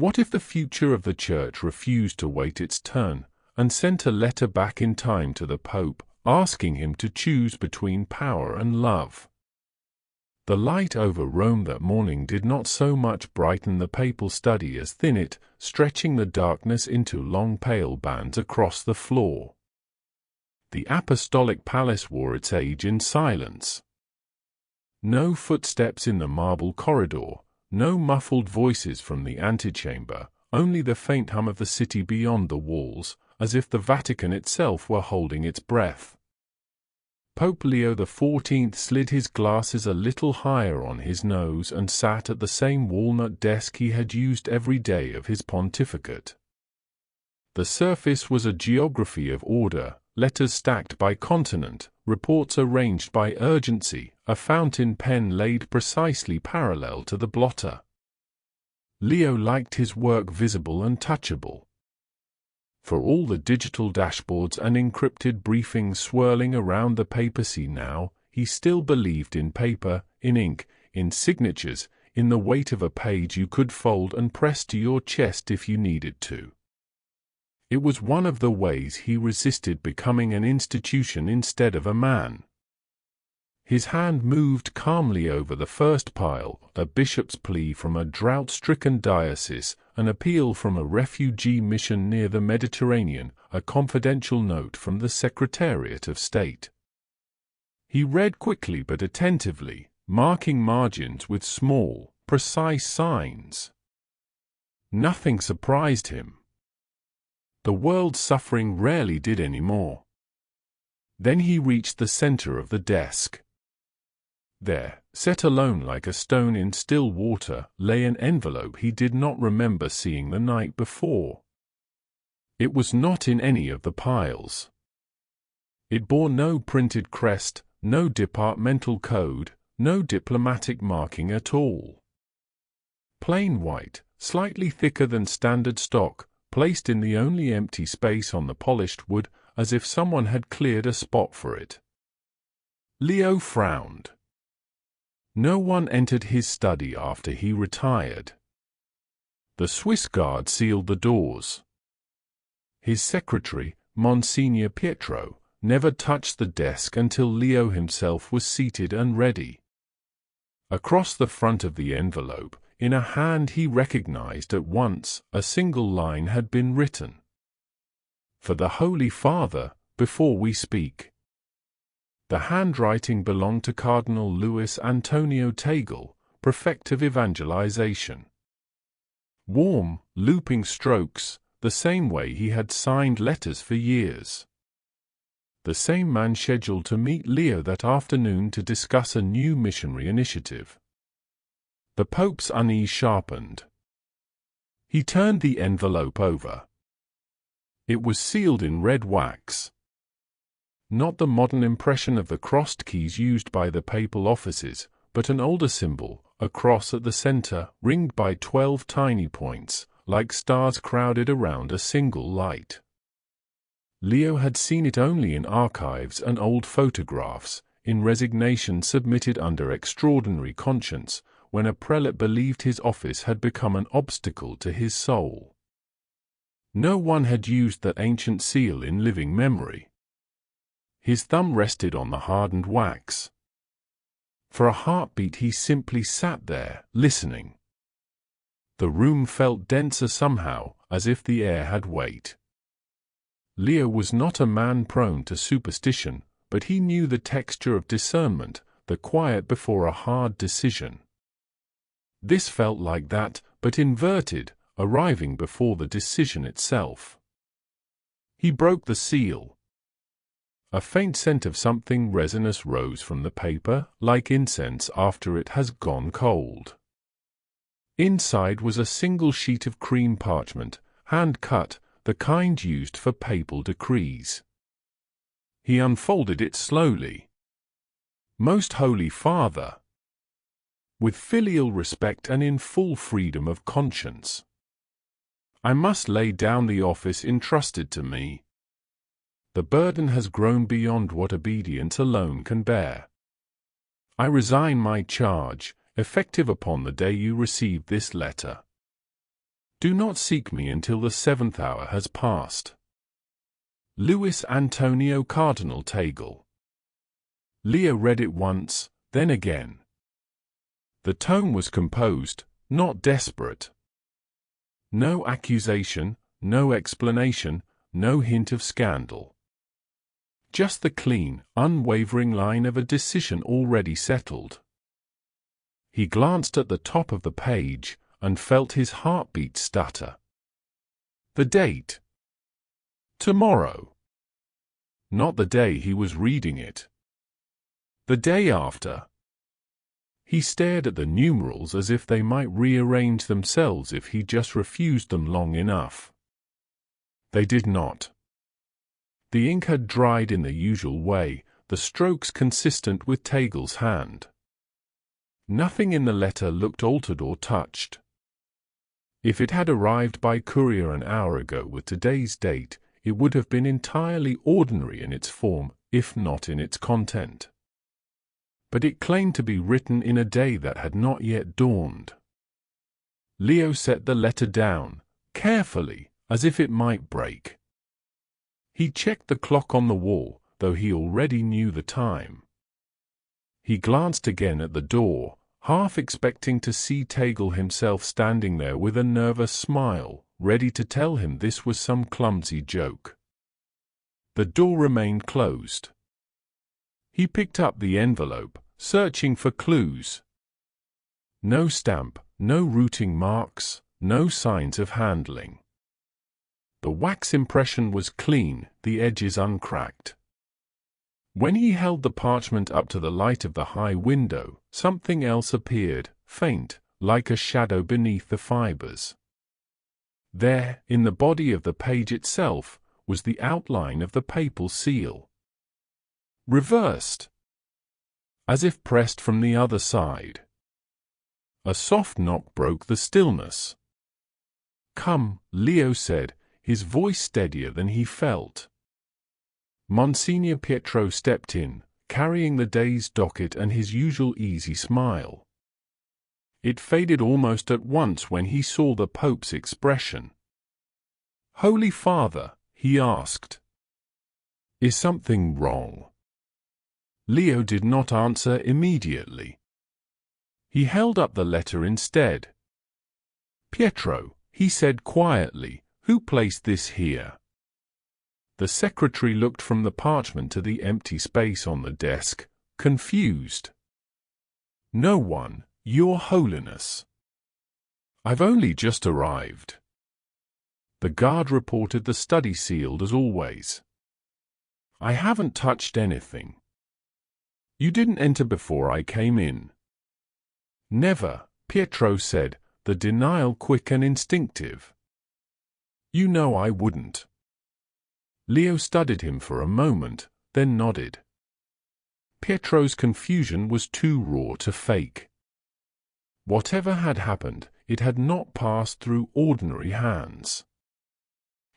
What if the future of the Church refused to wait its turn, and sent a letter back in time to the Pope, asking him to choose between power and love? The light over Rome that morning did not so much brighten the papal study as thin it, stretching the darkness into long pale bands across the floor. The apostolic palace wore its age in silence. No footsteps in the marble corridor, no muffled voices from the antechamber, only the faint hum of the city beyond the walls, as if the Vatican itself were holding its breath. Pope Leo XIV slid his glasses a little higher on his nose and sat at the same walnut desk he had used every day of his pontificate. The surface was a geography of order, letters stacked by continent, reports arranged by urgency, a fountain pen laid precisely parallel to the blotter. Leo liked his work visible and touchable. For all the digital dashboards and encrypted briefings swirling around the papacy now, he still believed in paper, in ink, in signatures, in the weight of a page you could fold and press to your chest if you needed to. It was one of the ways he resisted becoming an institution instead of a man. His hand moved calmly over the first pile, a bishop's plea from a drought-stricken diocese, an appeal from a refugee mission near the Mediterranean, a confidential note from the Secretariat of State. He read quickly but attentively, marking margins with small, precise signs. Nothing surprised him. The world's suffering rarely did any more. Then he reached the center of the desk. There, set alone like a stone in still water, lay an envelope he did not remember seeing the night before. It was not in any of the piles. It bore no printed crest, no departmental code, no diplomatic marking at all. Plain white, slightly thicker than standard stock, placed in the only empty space on the polished wood, as if someone had cleared a spot for it. Leo frowned. No one entered his study after he retired. The Swiss guard sealed the doors. His secretary, Monsignor Pietro, never touched the desk until Leo himself was seated and ready. Across the front of the envelope, in a hand he recognized at once, a single line had been written. For the Holy Father, before we speak. The handwriting belonged to Cardinal Luis Antonio Tagle, prefect of evangelization. Warm, looping strokes, the same way he had signed letters for years. The same man scheduled to meet Leo that afternoon to discuss a new missionary initiative. The Pope's unease sharpened. He turned the envelope over. It was sealed in red wax. Not the modern impression of the crossed keys used by the papal offices, but an older symbol, a cross at the center, ringed by 12 tiny points, like stars crowded around a single light. Leo had seen it only in archives and old photographs, in resignation submitted under extraordinary conscience, when a prelate believed his office had become an obstacle to his soul. No one had used that ancient seal in living memory. His thumb rested on the hardened wax. For a heartbeat he simply sat there, listening. The room felt denser somehow, as if the air had weight. Leo was not a man prone to superstition, but he knew the texture of discernment, the quiet before a hard decision. This felt like that, but inverted, arriving before the decision itself. He broke the seal. A faint scent of something resinous rose from the paper, like incense after it has gone cold. Inside was a single sheet of cream parchment, hand-cut, the kind used for papal decrees. He unfolded it slowly. Most Holy Father. With filial respect and in full freedom of conscience. I must lay down the office entrusted to me. The burden has grown beyond what obedience alone can bear. I resign my charge, effective upon the day you receive this letter. Do not seek me until the 7th hour has passed. Louis Antonio Cardinal Tagle. Leo read it once, then again. The tone was composed, not desperate. No accusation, no explanation, no hint of scandal. Just the clean, unwavering line of a decision already settled. He glanced at the top of the page and felt his heartbeat stutter. The date. Tomorrow. Not the day he was reading it. The day after. He stared at the numerals as if they might rearrange themselves if he just refused them long enough. They did not. The ink had dried in the usual way, the strokes consistent with Tagle's hand. Nothing in the letter looked altered or touched. If it had arrived by courier an hour ago with today's date, it would have been entirely ordinary in its form, if not in its content. But it claimed to be written in a day that had not yet dawned. Leo set the letter down, carefully, as if it might break. He checked the clock on the wall, though he already knew the time. He glanced again at the door, half expecting to see Tagle himself standing there with a nervous smile, ready to tell him this was some clumsy joke. The door remained closed. He picked up the envelope, searching for clues. No stamp, no routing marks, no signs of handling. The wax impression was clean, the edges uncracked. When he held the parchment up to the light of the high window, something else appeared, faint, like a shadow beneath the fibers. There, in the body of the page itself, was the outline of the papal seal. Reversed, as if pressed from the other side. A soft knock broke the stillness. "Come," Leo said, his voice steadier than he felt. Monsignor Pietro stepped in, carrying the day's docket and his usual easy smile. It faded almost at once when he saw the Pope's expression. "Holy Father," he asked, "is something wrong?" Leo did not answer immediately. He held up the letter instead. "Pietro," he said quietly, "who placed this here?" The secretary looked from the parchment to the empty space on the desk, confused. "No one, Your Holiness. I've only just arrived." The guard reported the study sealed as always. "I haven't touched anything." "You didn't enter before I came in?" "Never," Pietro said, the denial quick and instinctive. "You know I wouldn't." Leo studied him for a moment, then nodded. Pietro's confusion was too raw to fake. Whatever had happened, it had not passed through ordinary hands.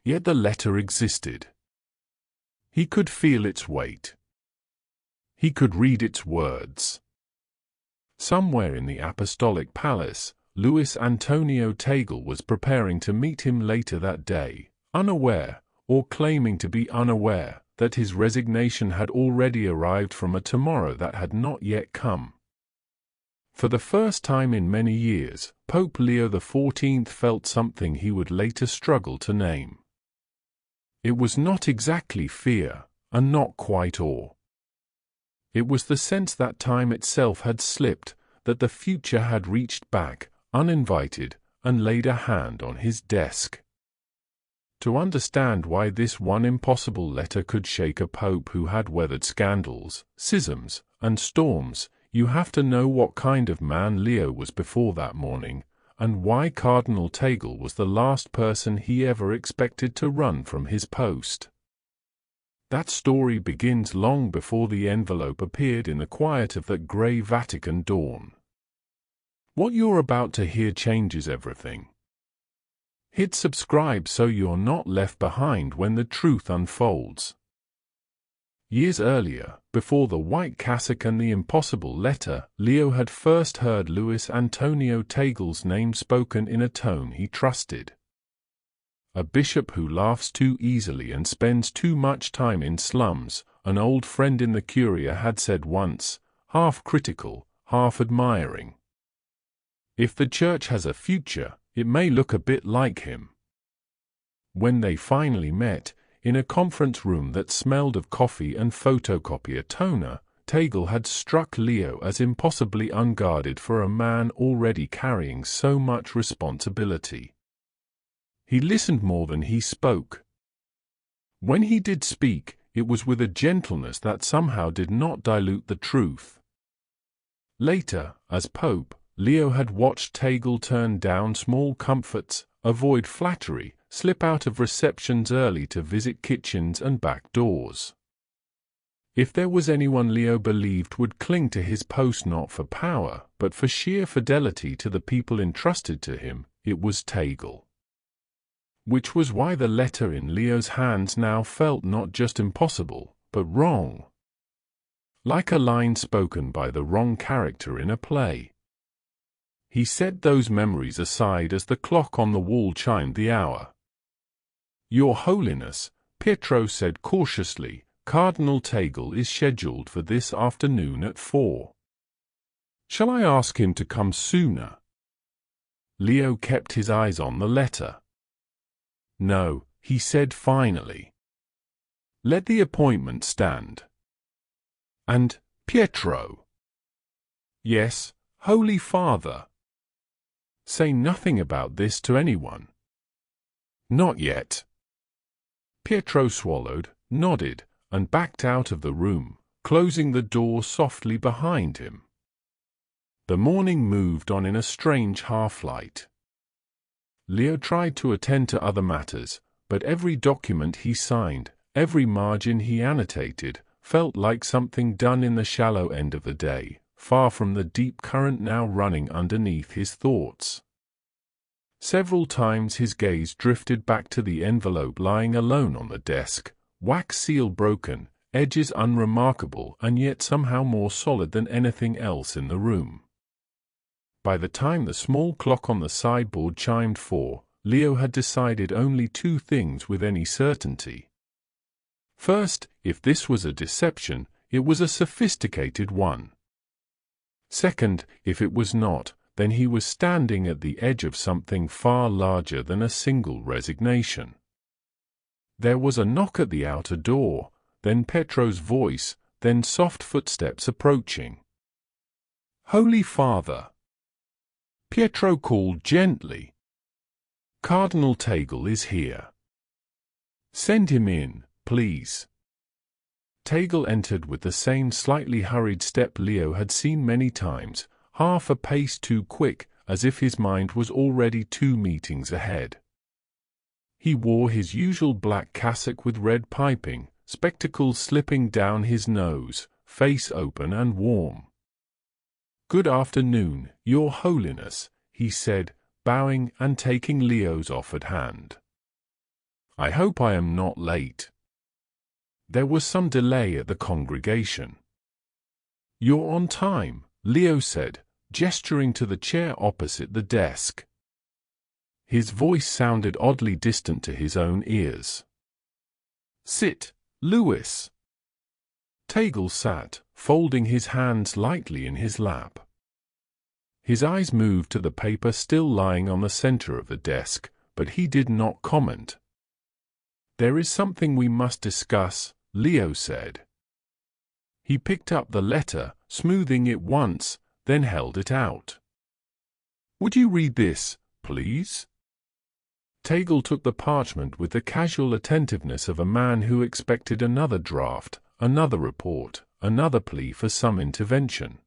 Yet the letter existed. He could feel its weight. He could read its words. Somewhere in the Apostolic Palace, Louis Antonio Tagle was preparing to meet him later that day, unaware, or claiming to be unaware, that his resignation had already arrived from a tomorrow that had not yet come. For the first time in many years, Pope Leo XIV felt something he would later struggle to name. It was not exactly fear, and not quite awe. It was the sense that time itself had slipped, that the future had reached back, uninvited, and laid a hand on his desk. To understand why this one impossible letter could shake a pope who had weathered scandals, schisms, and storms, you have to know what kind of man Leo was before that morning, and why Cardinal Tagle was the last person he ever expected to run from his post. That story begins long before the envelope appeared in the quiet of that grey Vatican dawn. What you're about to hear changes everything. Hit subscribe so you're not left behind when the truth unfolds. Years earlier, before the white cassock and the impossible letter, Leo had first heard Luis Antonio Tagle's name spoken in a tone he trusted. A bishop who laughs too easily and spends too much time in slums, an old friend in the Curia had said once, half critical, half admiring. If the Church has a future, it may look a bit like him. When they finally met, in a conference room that smelled of coffee and photocopier toner, Tagle had struck Leo as impossibly unguarded for a man already carrying so much responsibility. He listened more than he spoke. When he did speak, it was with a gentleness that somehow did not dilute the truth. Later, as Pope, Leo had watched Tagle turn down small comforts, avoid flattery, slip out of receptions early to visit kitchens and back doors. If there was anyone Leo believed would cling to his post not for power, but for sheer fidelity to the people entrusted to him, it was Tagle. Which was why the letter in Leo's hands now felt not just impossible, but wrong. Like a line spoken by the wrong character in a play. He set those memories aside as the clock on the wall chimed the hour. "Your Holiness," Pietro said cautiously, "Cardinal Tagle is scheduled for this afternoon at 4. Shall I ask him to come sooner?" Leo kept his eyes on the letter. "No," he said finally. "Let the appointment stand." "And, Pietro." "Yes, Holy Father." "Say nothing about this to anyone." "Not yet." Pietro swallowed, nodded, and backed out of the room, closing the door softly behind him. The morning moved on in a strange half-light. Leo tried to attend to other matters, but every document he signed, every margin he annotated, felt like something done in the shallow end of the day, far from the deep current now running underneath his thoughts. Several times his gaze drifted back to the envelope lying alone on the desk, wax seal broken, edges unremarkable and yet somehow more solid than anything else in the room. By the time the small clock on the sideboard chimed 4, Leo had decided only two things with any certainty. First, if this was a deception, it was a sophisticated one. Second, if it was not, then he was standing at the edge of something far larger than a single resignation. There was a knock at the outer door, then Pietro's voice, then soft footsteps approaching. "Holy Father," Pietro called gently. "Cardinal Tagle is here. Send him in, please." Tagle entered with the same slightly hurried step Leo had seen many times, half a pace too quick, as if his mind was already 2 meetings ahead. He wore his usual black cassock with red piping, spectacles slipping down his nose, face open and warm. "Good afternoon, Your Holiness," he said, bowing and taking Leo's offered hand. "I hope I am not late." There was some delay at the congregation. "You're on time," Leo said, gesturing to the chair opposite the desk. His voice sounded oddly distant to his own ears. "Sit, Luis." Tagle sat, folding his hands lightly in his lap. His eyes moved to the paper still lying on the center of the desk, but he did not comment. "There is something we must discuss," Leo said. He picked up the letter, smoothing it once, then held it out. "Would you read this, please?" Tagle took the parchment with the casual attentiveness of a man who expected another draft, another report, another plea for some intervention.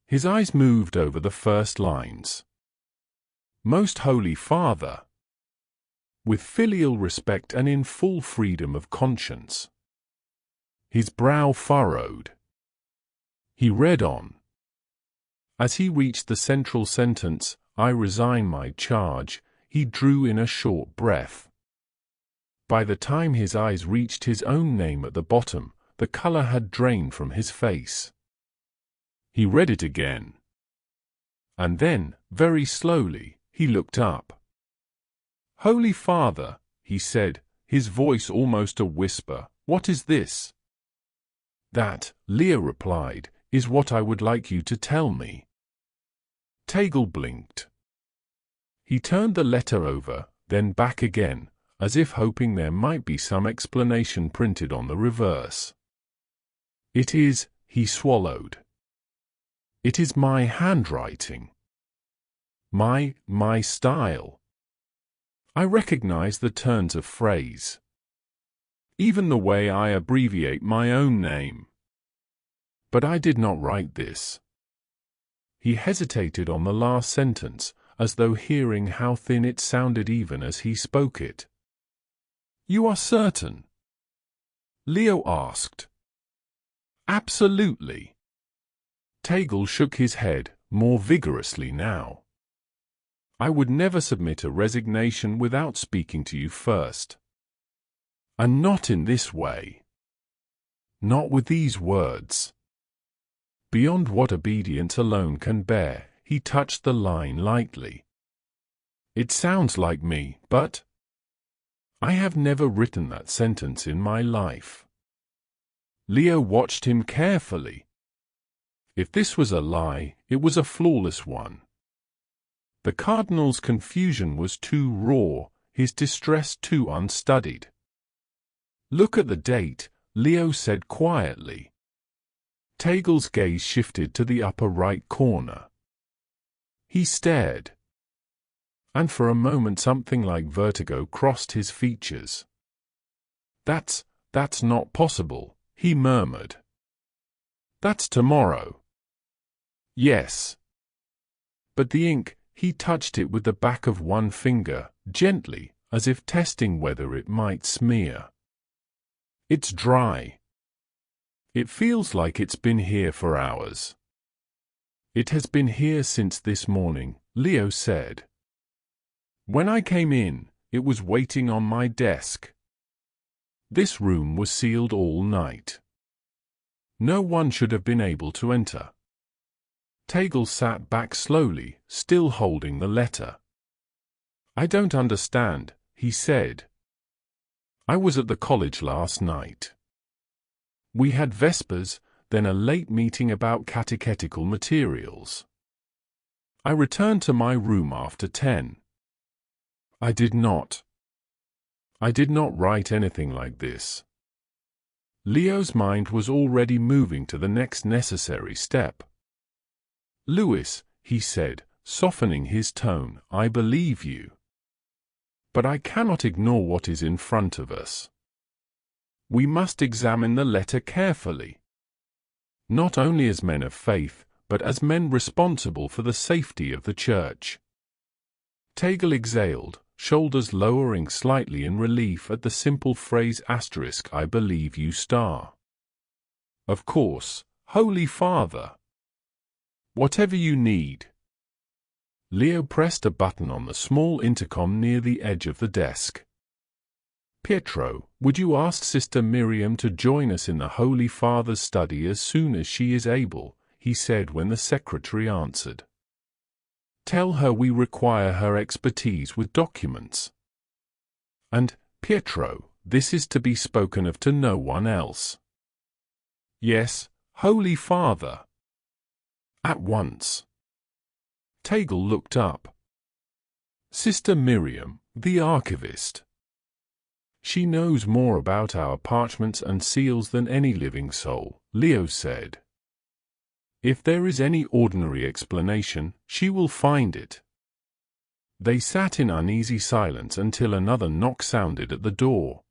His eyes moved over the first lines. "Most Holy Father," with filial respect and in full freedom of conscience. His brow furrowed. He read on. As he reached the central sentence, "I resign my charge," he drew in a short breath. By the time his eyes reached his own name at the bottom, the color had drained from his face. He read it again. And then, very slowly, he looked up. "Holy Father," he said, his voice almost a whisper, "what is this?" "That," Leo replied, "is what I would like you to tell me." Tagle blinked. He turned the letter over, then back again, as if hoping there might be some explanation printed on the reverse. "It is," he swallowed. "It is my handwriting. My style. I recognize the turns of phrase. Even the way I abbreviate my own name. But I did not write this." He hesitated on the last sentence, as though hearing how thin it sounded even as he spoke it. "You are certain?" Leo asked. "Absolutely." Tagle shook his head, more vigorously now. "I would never submit a resignation without speaking to you first. And not in this way. Not with these words." Beyond what obedience alone can bear, he touched the line lightly. "It sounds like me, but I have never written that sentence in my life." Leo watched him carefully. If this was a lie, it was a flawless one. The Cardinal's confusion was too raw, his distress too unstudied. "Look at the date," Leo said quietly. Tagle's gaze shifted to the upper right corner. He stared. And for a moment something like vertigo crossed his features. That's not possible," he murmured. "That's tomorrow." "Yes." But the ink, he touched it with the back of one finger, gently, as if testing whether it might smear. "It's dry. It feels like it's been here for hours." "It has been here since this morning," Leo said. "When I came in, it was waiting on my desk. This room was sealed all night. No one should have been able to enter." Tagle sat back slowly, still holding the letter. "I don't understand," he said. "I was at the college last night. We had Vespers, then a late meeting about catechetical materials. I returned to my room after 10. I did not write anything like this." Leo's mind was already moving to the next necessary step. "Louis," he said, softening his tone, "I believe you. But I cannot ignore what is in front of us. We must examine the letter carefully. Not only as men of faith, but as men responsible for the safety of the Church." Tagle exhaled, shoulders lowering slightly in relief at the simple phrase "I believe you." "Of course, Holy Father. Whatever you need." Leo pressed a button on the small intercom near the edge of the desk. "Pietro, would you ask Sister Miriam to join us in the Holy Father's study as soon as she is able?" he said when the secretary answered. "Tell her we require her expertise with documents. And, Pietro, this is to be spoken of to no one else." "Yes, Holy Father." "At once." Tagle looked up. "Sister Miriam, the archivist. She knows more about our parchments and seals than any living soul," Leo said. "If there is any ordinary explanation, she will find it." They sat in uneasy silence until another knock sounded at the door.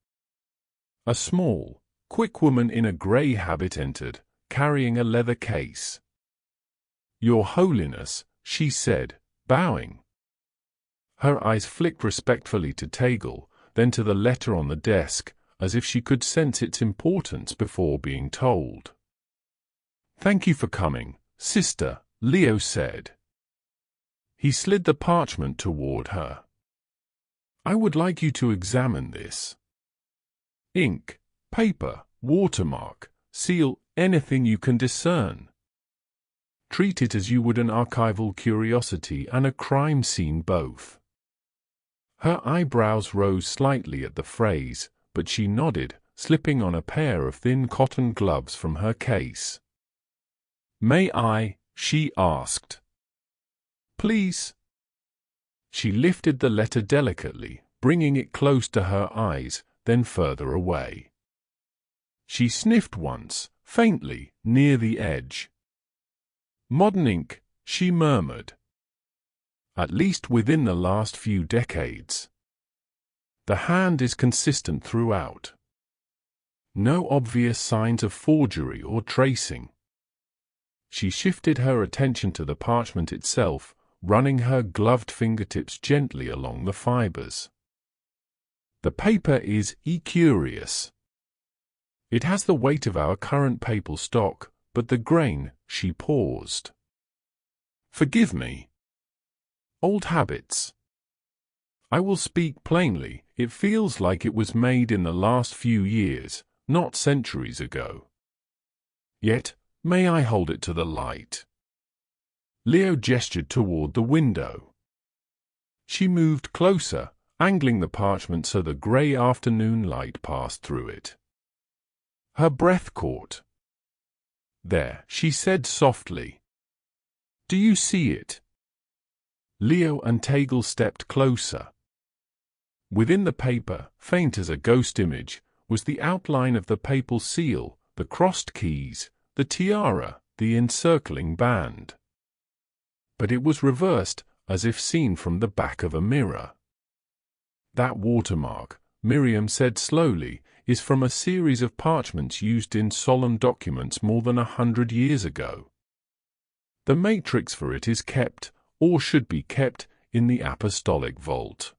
A small, quick woman in a grey habit entered, carrying a leather case. "Your Holiness," she said, bowing. Her eyes flicked respectfully to Tagle, then to the letter on the desk, as if she could sense its importance before being told. "Thank you for coming, Sister," Leo said. He slid the parchment toward her. "I would like you to examine this. Ink, paper, watermark, seal, anything you can discern. Treat it as you would an archival curiosity and a crime scene both." Her eyebrows rose slightly at the phrase, but she nodded, slipping on a pair of thin cotton gloves from her case. "May I?" she asked. "Please." She lifted the letter delicately, bringing it close to her eyes, then further away. She sniffed once, faintly, near the edge. "Modern ink," she murmured. "At least within the last few decades. The hand is consistent throughout. No obvious signs of forgery or tracing." She shifted her attention to the parchment itself, running her gloved fingertips gently along the fibers. "The paper is curious. It has the weight of our current papal stock, but the grain," she paused. "Forgive me. Old habits. I will speak plainly, it feels like it was made in the last few years, not centuries ago. Yet, may I hold it to the light?" Leo gestured toward the window. She moved closer, angling the parchment so the grey afternoon light passed through it. Her breath caught. "There," she said softly. "Do you see it?" Leo and Tagle stepped closer. Within the paper, faint as a ghost image, was the outline of the papal seal, the crossed keys, the tiara, the encircling band. But it was reversed, as if seen from the back of a mirror. "That watermark," Miriam said slowly, "is from a series of parchments used in solemn documents more than 100 years ago. The matrix for it is kept, or should be kept, in the apostolic vault.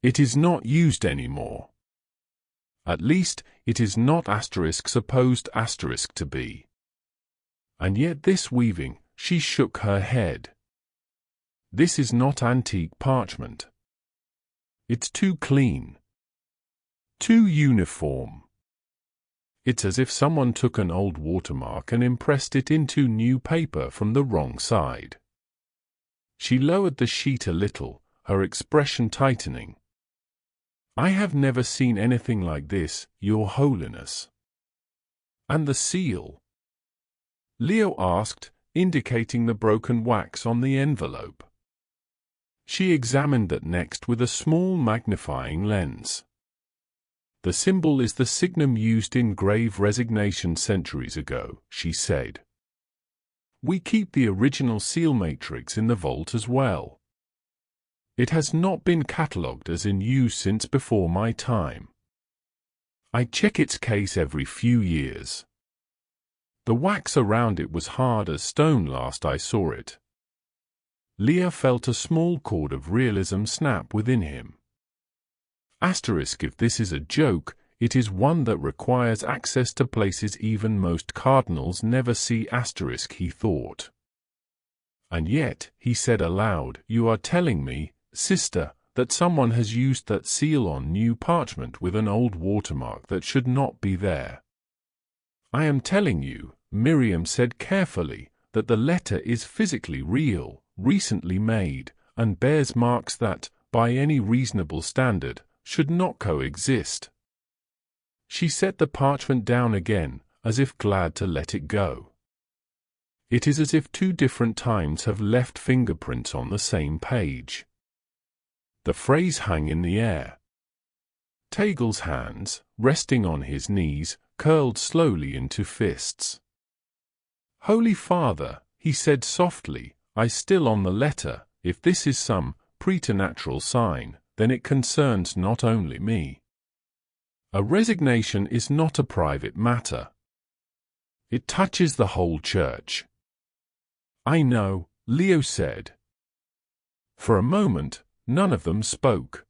It is not used anymore. At least, it is not supposed to be. And yet this weaving," she shook her head. "This is not antique parchment. It's too clean. Too uniform. It's as if someone took an old watermark and impressed it into new paper from the wrong side." She lowered the sheet a little, her expression tightening. "I have never seen anything like this, Your Holiness." "And the seal?" Leo asked, indicating the broken wax on the envelope. She examined that next with a small magnifying lens. "The symbol is the signum used in grave resignation centuries ago," she said. "We keep the original seal matrix in the vault as well. It has not been catalogued as in use since before my time. I check its case every few years. The wax around it was hard as stone last I saw it." Leo felt a small chord of realism snap within him. If this is a joke, it is one that requires access to places even most cardinals never see. He thought. "And yet," he said aloud, "you are telling me, sister, that someone has used that seal on new parchment with an old watermark that should not be there." "I am telling you," Miriam said carefully, "that the letter is physically real, recently made, and bears marks that, by any reasonable standard, should not coexist." She set the parchment down again, as if glad to let it go. "It is as if two different times have left fingerprints on the same page." The phrase hung in the air. Tagle's hands, resting on his knees, curled slowly into fists. "Holy Father," he said softly, "I still on the letter. If this is some preternatural sign, then it concerns not only me. A resignation is not a private matter. It touches the whole Church." "I know," Leo said. For a moment, none of them spoke.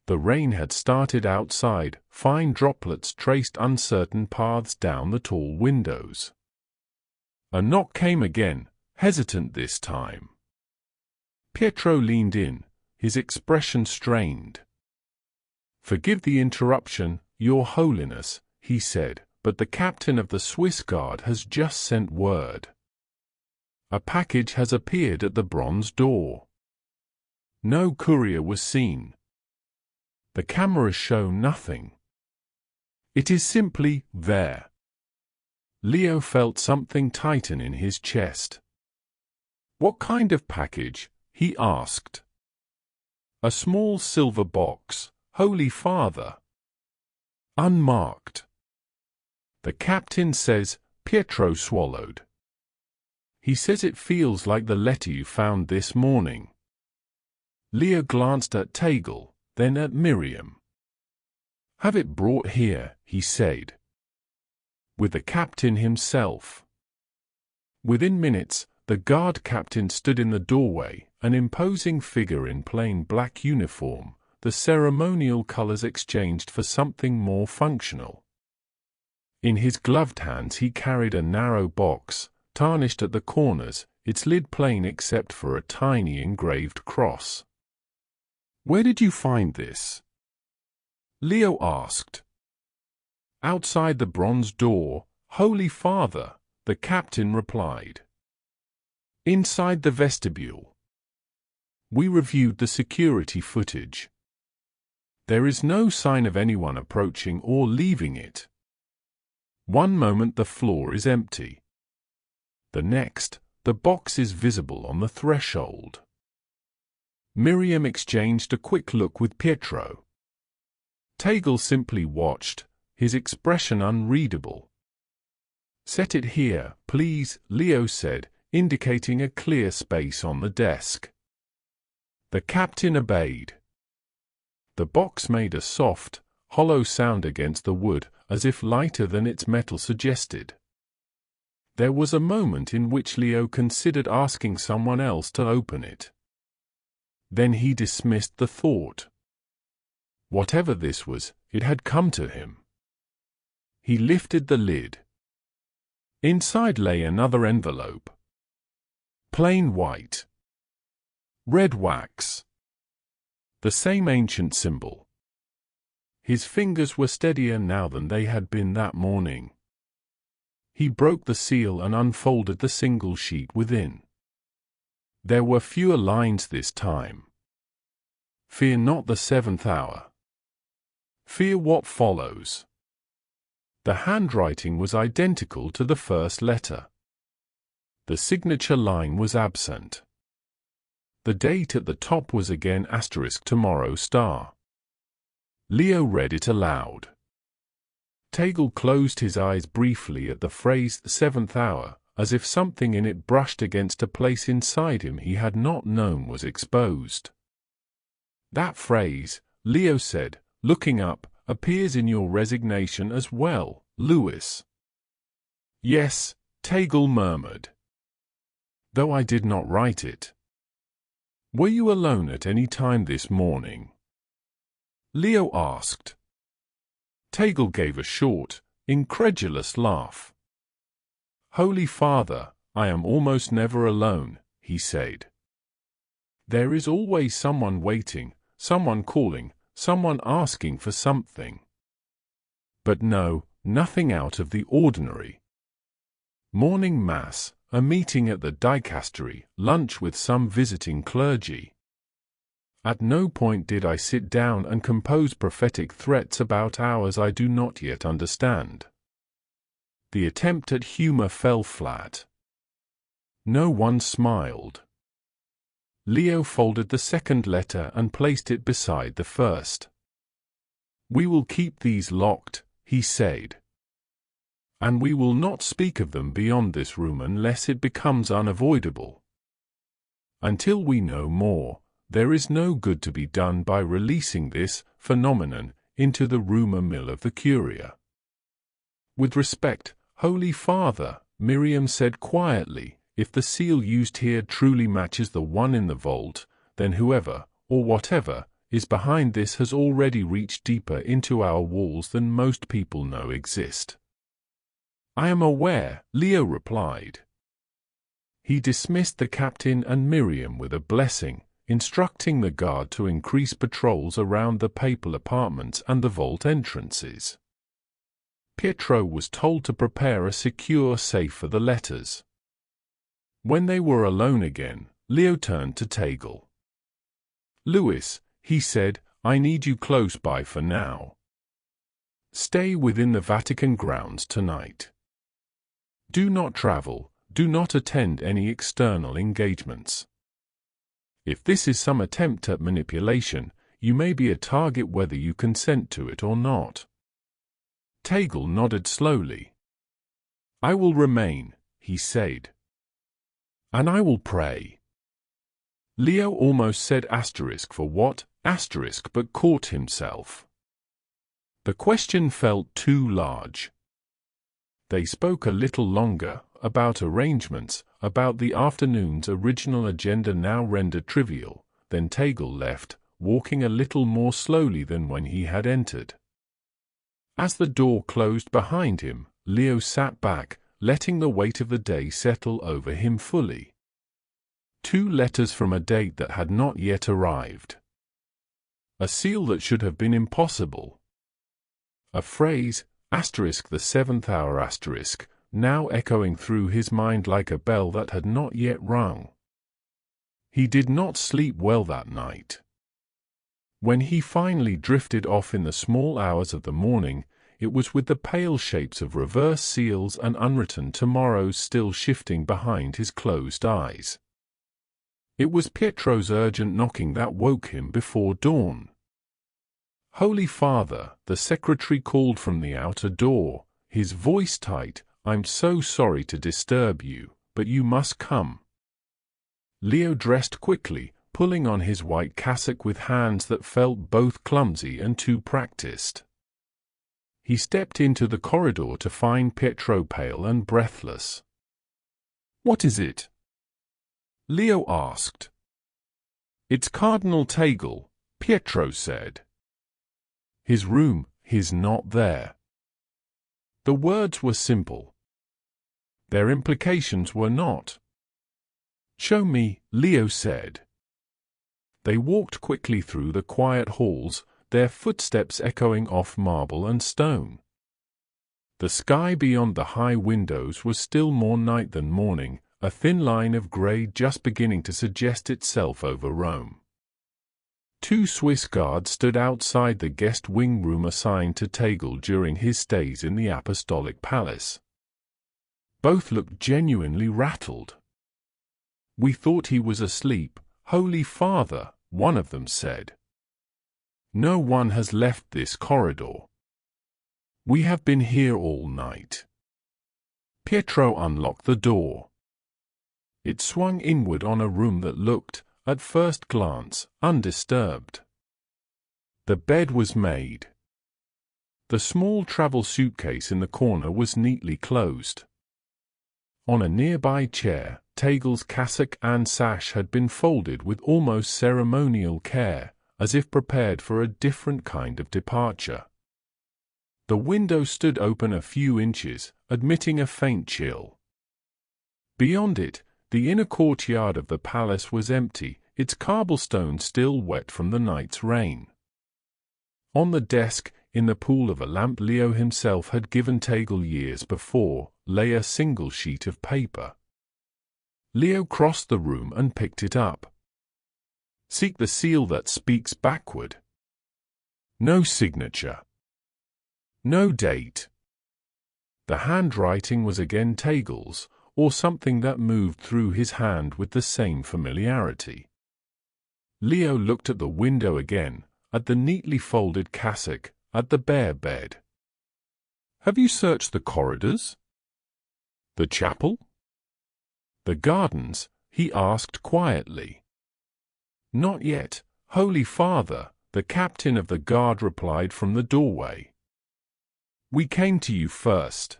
The rain had started outside, fine droplets traced uncertain paths down the tall windows. A knock came again, hesitant this time. Pietro leaned in, his expression strained. "Forgive the interruption, Your Holiness," he said, but the captain of the Swiss Guard has just sent word. A package has appeared at the bronze door. No courier was seen. The cameras show nothing. It is simply there. Leo felt something tighten in his chest. What kind of package? He asked. A small silver box, Holy Father. Unmarked. The captain says, Pietro swallowed. He says it feels like the letter you found this morning. Leo glanced at Tagle, then at Miriam. Have it brought here, he said. With the captain himself. Within minutes, the guard captain stood in the doorway, an imposing figure in plain black uniform, the ceremonial colors exchanged for something more functional. In his gloved hands he carried a narrow box, tarnished at the corners, its lid plain except for a tiny engraved cross. Where did you find this? Leo asked. Outside the bronze door, Holy Father, the captain replied. Inside the vestibule. We reviewed the security footage. There is no sign of anyone approaching or leaving it. One moment the floor is empty. The next, the box is visible on the threshold. Miriam exchanged a quick look with Pietro. Tagle simply watched, his expression unreadable. Set it here, please, Leo said, indicating a clear space on the desk. The captain obeyed. The box made a soft, hollow sound against the wood, as if lighter than its metal suggested. There was a moment in which Leo considered asking someone else to open it. Then he dismissed the thought. Whatever this was, it had come to him. He lifted the lid. Inside lay another envelope. Plain white. Red wax. The same ancient symbol. His fingers were steadier now than they had been that morning. He broke the seal and unfolded the single sheet within. There were fewer lines this time. Fear not the 7th hour. Fear what follows. The handwriting was identical to the first letter. The signature line was absent. The date at the top was again * tomorrow star. Leo read it aloud. Tagle closed his eyes briefly at the phrase 7th hour, as if something in it brushed against a place inside him he had not known was exposed. That phrase, Leo said, looking up, appears in your resignation as well, Louis. Yes, Tagle murmured. Though I did not write it. Were you alone at any time this morning? Leo asked. Tagle gave a short, incredulous laugh. Holy Father, I am almost never alone, he said. There is always someone waiting, someone calling, someone asking for something. But no, nothing out of the ordinary. Morning Mass, a meeting at the dicastery, lunch with some visiting clergy. At no point did I sit down and compose prophetic threats about hours I do not yet understand. The attempt at humor fell flat. No one smiled. Leo folded the second letter and placed it beside the first. We will keep these locked, he said. And we will not speak of them beyond this room unless it becomes unavoidable. Until we know more, there is no good to be done by releasing this phenomenon into the rumor mill of the Curia. With respect, Holy Father, Miriam said quietly, if the seal used here truly matches the one in the vault, then whoever, or whatever, is behind this has already reached deeper into our walls than most people know exist. I am aware, Leo replied. He dismissed the captain and Miriam with a blessing, instructing the guard to increase patrols around the papal apartments and the vault entrances. Pietro was told to prepare a secure safe for the letters. When they were alone again, Leo turned to Tagle. "Louis," he said, "I need you close by for now. Stay within the Vatican grounds tonight. Do not travel, do not attend any external engagements. If this is some attempt at manipulation, you may be a target whether you consent to it or not." Tagle nodded slowly. "I will remain," he said. "And I will pray." Leo almost said for what, but caught himself. The question felt too large. They spoke a little longer, about arrangements, about the afternoon's original agenda now rendered trivial, then Tagle left, walking a little more slowly than when he had entered. As the door closed behind him, Leo sat back, letting the weight of the day settle over him fully. 2 letters from a date that had not yet arrived. A seal that should have been impossible. A phrase, the 7th hour now echoing through his mind like a bell that had not yet rung. He did not sleep well that night. When he finally drifted off in the small hours of the morning, it was with the pale shapes of reverse seals and unwritten tomorrows still shifting behind his closed eyes. It was Pietro's urgent knocking that woke him before dawn. "Holy Father," the secretary called from the outer door, his voice tight, "I'm so sorry to disturb you, but you must come." Leo dressed quickly, pulling on his white cassock with hands that felt both clumsy and too practiced. He stepped into the corridor to find Pietro pale and breathless. "What is it?" Leo asked. "It's Cardinal Tagle," Pietro said. "His room, he's not there." The words were simple. Their implications were not. "Show me," Leo said. They walked quickly through the quiet halls, their footsteps echoing off marble and stone. The sky beyond the high windows was still more night than morning, a thin line of grey just beginning to suggest itself over Rome. 2 Swiss guards stood outside the guest wing room assigned to Tagle during his stays in the Apostolic Palace. Both looked genuinely rattled. "We thought he was asleep, Holy Father," one of them said. "No one has left this corridor. We have been here all night." Pietro unlocked the door. It swung inward on a room that looked, at first glance, undisturbed. The bed was made. The small travel suitcase in the corner was neatly closed. On a nearby chair, Tagle's cassock and sash had been folded with almost ceremonial care, as if prepared for a different kind of departure. The window stood open a few inches, admitting a faint chill. Beyond it, the inner courtyard of the palace was empty, its cobblestones still wet from the night's rain. On the desk, in the pool of a lamp Leo himself had given Tagle years before, lay a single sheet of paper. Leo crossed the room and picked it up. "Seek the seal that speaks backward." No signature. No date. The handwriting was again Tagle's, or something that moved through his hand with the same familiarity. Leo looked at the window again, at the neatly folded cassock, at the bare bed. "Have you searched the corridors? The chapel? The gardens?" he asked quietly. "Not yet, Holy Father," the captain of the guard replied from the doorway. "We came to you first."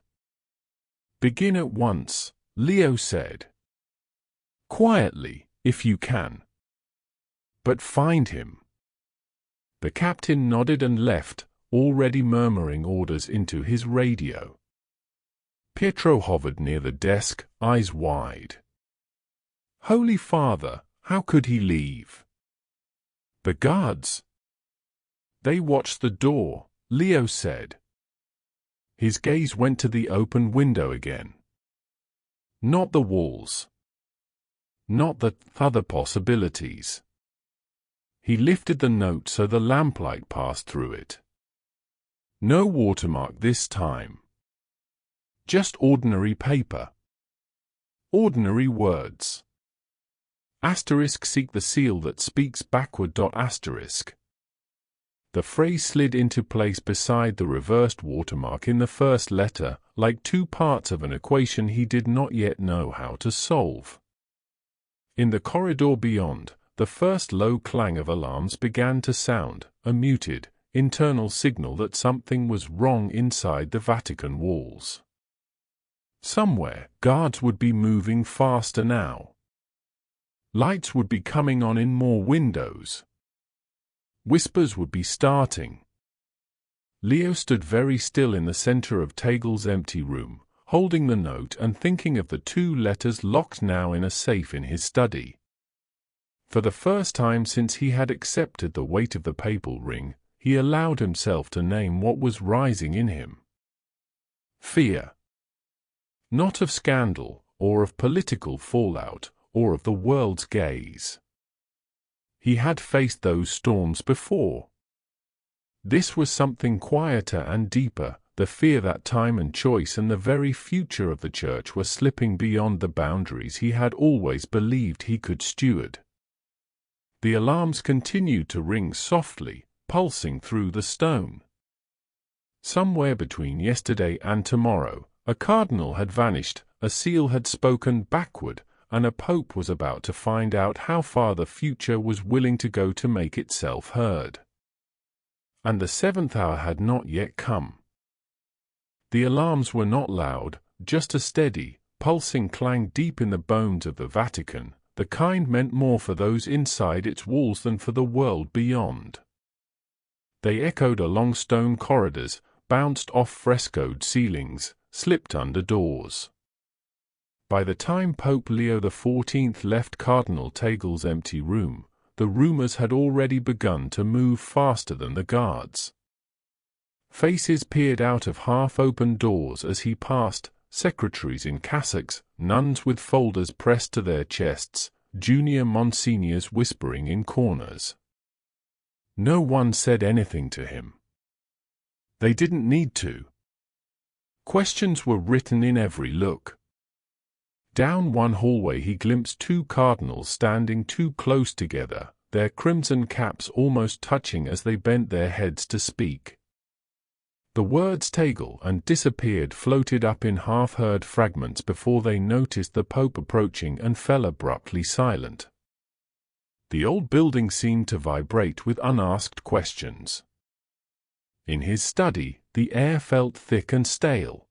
"Begin at once," Leo said. "Quietly, if you can. But find him." The captain nodded and left, already murmuring orders into his radio. Pietro hovered near the desk, eyes wide. "Holy Father, how could he leave?" "The guards." "They watched the door," Leo said. His gaze went to the open window again. Not the walls. Not the other possibilities. He lifted the note so the lamplight passed through it. No watermark this time. Just ordinary paper. Ordinary words. Asterisk seek the seal that speaks backward. Asterisk. The phrase slid into place beside the reversed watermark in the first letter, like two parts of an equation he did not yet know how to solve. In the corridor beyond, the first low clang of alarms began to sound, a muted, internal signal that something was wrong inside the Vatican walls. Somewhere, guards would be moving faster now. Lights would be coming on in more windows. Whispers would be starting. Leo stood very still in the center of Tagle's empty room, holding the note and thinking of the two letters locked now in a safe in his study. For the first time since he had accepted the weight of the papal ring, he allowed himself to name what was rising in him. Fear. Not of scandal, or of political fallout, or of the world's gaze. He had faced those storms before. This was something quieter and deeper, the fear that time and choice and the very future of the Church were slipping beyond the boundaries he had always believed he could steward. The alarms continued to ring softly, pulsing through the stone. Somewhere between yesterday and tomorrow, a cardinal had vanished, a seal had spoken backward, and a pope was about to find out how far the future was willing to go to make itself heard. And the seventh hour had not yet come. The alarms were not loud, just a steady, pulsing clang deep in the bones of the Vatican, the kind meant more for those inside its walls than for the world beyond. They echoed along stone corridors, bounced off frescoed ceilings, slipped under doors. By the time Pope Leo XIV left Cardinal Tagle's empty room, the rumors had already begun to move faster than the guards. Faces peered out of half-open doors as he passed, secretaries in cassocks, nuns with folders pressed to their chests, junior monsignors whispering in corners. No one said anything to him. They didn't need to. Questions were written in every look. Down one hallway he glimpsed two cardinals standing too close together, their crimson caps almost touching as they bent their heads to speak. The words Tagle and disappeared floated up in half-heard fragments before they noticed the Pope approaching and fell abruptly silent. The old building seemed to vibrate with unasked questions. In his study, the air felt thick and stale.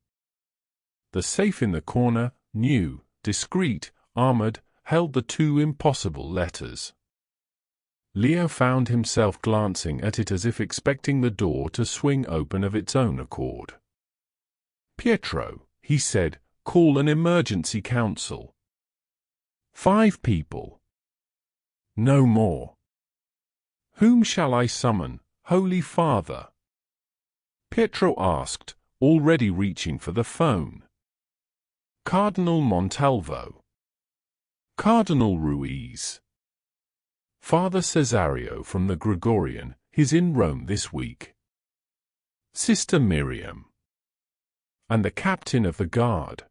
The safe in the corner, new, discreet, armored, held the two impossible letters. Leo found himself glancing at it as if expecting the door to swing open of its own accord. "Pietro," he said, "call an emergency council. 5 people. No more." "Whom shall I summon, Holy Father?" Pietro asked, already reaching for the phone. "Cardinal Montalvo. Cardinal Ruiz. Father Cesario from the Gregorian, he's in Rome this week. Sister Miriam. And the captain of the guard.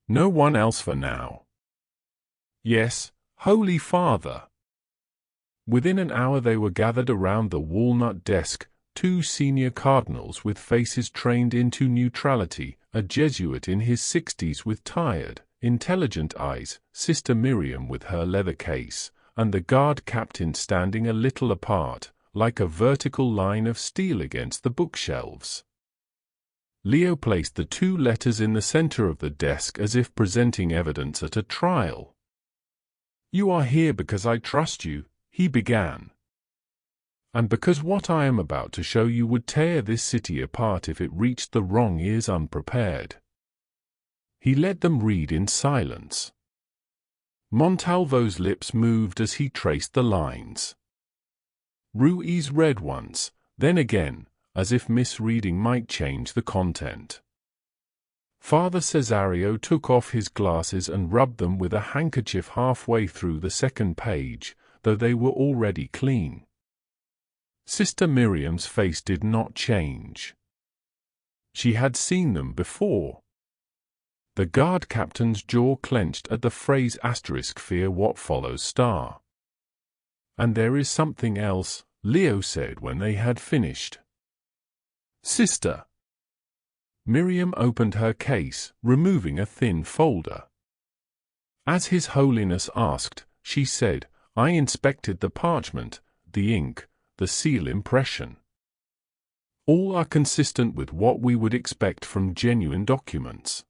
No one else for now." "Yes, Holy Father." Within an hour they were gathered around the walnut desk, 2 senior cardinals with faces trained into neutrality, a Jesuit in his 60s with tired, intelligent eyes, Sister Miriam with her leather case, and the guard captain standing a little apart, like a vertical line of steel against the bookshelves. Leo placed the 2 letters in the center of the desk as if presenting evidence at a trial. "You are here because I trust you," he began. "And because what I am about to show you would tear this city apart if it reached the wrong ears unprepared." He let them read in silence. Montalvo's lips moved as he traced the lines. Ruiz read once, then again, as if misreading might change the content. Father Cesario took off his glasses and rubbed them with a handkerchief halfway through the second page, though they were already clean. Sister Miriam's face did not change. She had seen them before. The guard captain's jaw clenched at the phrase *fear what follows*. And there is something else, Leo said when they had finished. Sister. Miriam opened her case, removing a thin folder. As His Holiness asked, she said, I inspected the parchment, the ink, the seal impression. All are consistent with what we would expect from genuine documents.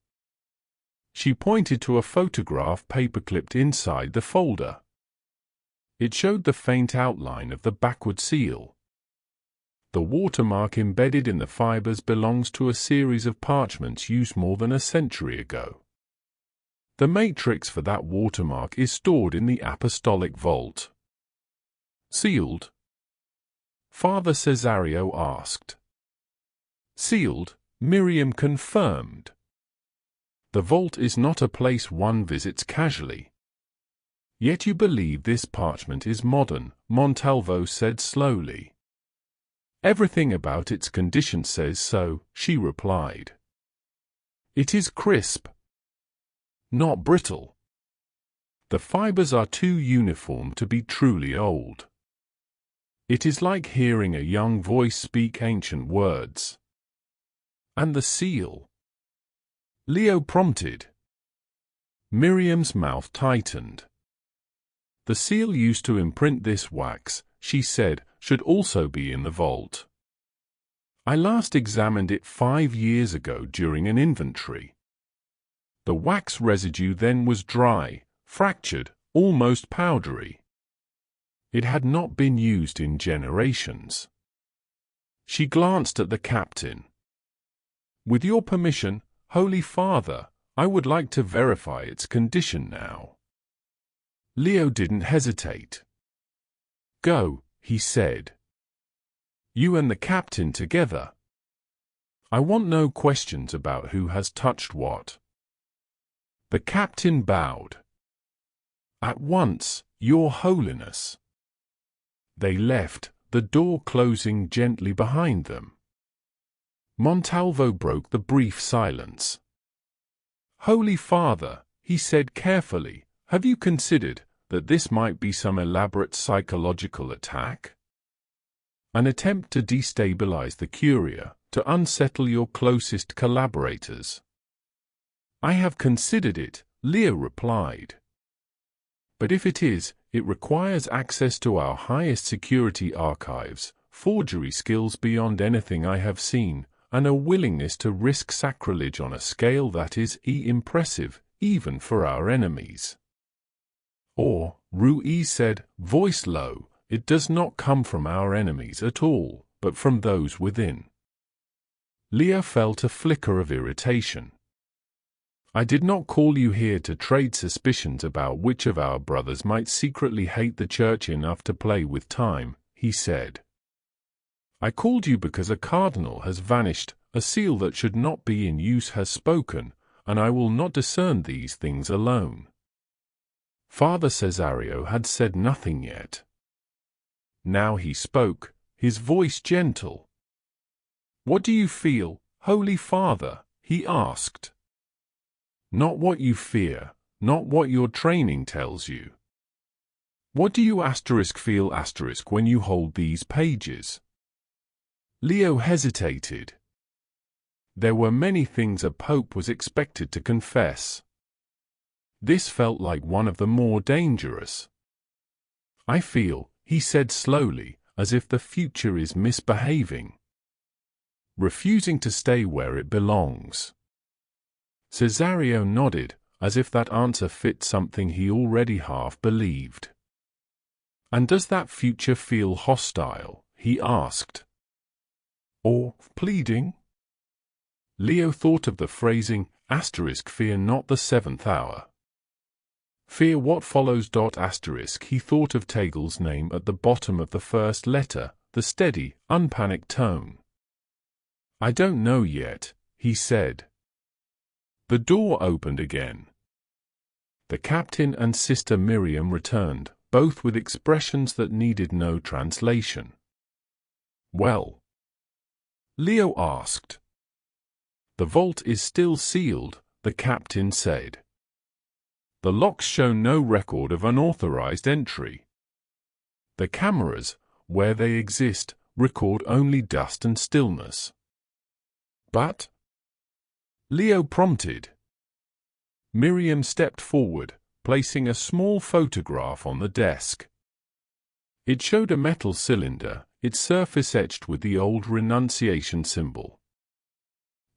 She pointed to a photograph paperclipped inside the folder. It showed the faint outline of the backward seal. The watermark embedded in the fibers belongs to a series of parchments used more than a century ago. The matrix for that watermark is stored in the apostolic vault. Sealed? Father Cesario asked. Sealed, Miriam confirmed. The vault is not a place one visits casually. Yet you believe this parchment is modern, Montalvo said slowly. Everything about its condition says so, she replied. It is crisp. Not brittle. The fibers are too uniform to be truly old. It is like hearing a young voice speak ancient words. And the seal? Leo prompted. Miriam's mouth tightened. The seal used to imprint this wax, she said, should also be in the vault. I last examined it 5 years ago during an inventory. The wax residue then was dry, fractured, almost powdery. It had not been used in generations. She glanced at the captain. With your permission, Holy Father, I would like to verify its condition now. Leo didn't hesitate. Go, he said. You and the captain together. I want no questions about who has touched what. The captain bowed. At once, Your Holiness. They left, the door closing gently behind them. Montalvo broke the brief silence. Holy Father, he said carefully, have you considered that this might be some elaborate psychological attack? An attempt to destabilize the Curia, to unsettle your closest collaborators? I have considered it, Leo replied. But if it is, it requires access to our highest security archives, forgery skills beyond anything I have seen, and a willingness to risk sacrilege on a scale that is impressive, even for our enemies. Or, Ruiz said, voice low, it does not come from our enemies at all, but from those within. Leo felt a flicker of irritation. I did not call you here to trade suspicions about which of our brothers might secretly hate the Church enough to play with time, he said. I called you because a cardinal has vanished, a seal that should not be in use has spoken, and I will not discern these things alone. Father Cesario had said nothing yet. Now he spoke, his voice gentle. What do you feel, Holy Father? He asked. Not what you fear, not what your training tells you. What do you feel when you hold these pages? Leo hesitated. There were many things a pope was expected to confess. This felt like one of the more dangerous. I feel, he said slowly, as if the future is misbehaving. Refusing to stay where it belongs. Cesario nodded, as if that answer fit something he already half believed. And does that future feel hostile? He asked. Or pleading? Leo thought of the phrasing, fear not the 7th hour. Fear what follows. He thought of Tagle's name at the bottom of the first letter, the steady, unpanicked tone. "I don't know yet," he said. The door opened again. The captain and Sister Miriam returned, both with expressions that needed no translation. "Well?" Leo asked. "The vault is still sealed," the captain said. "The locks show no record of unauthorized entry. The cameras, where they exist, record only dust and stillness." "But?" Leo prompted. Miriam stepped forward, placing a small photograph on the desk. It showed a metal cylinder, its surface etched with the old renunciation symbol.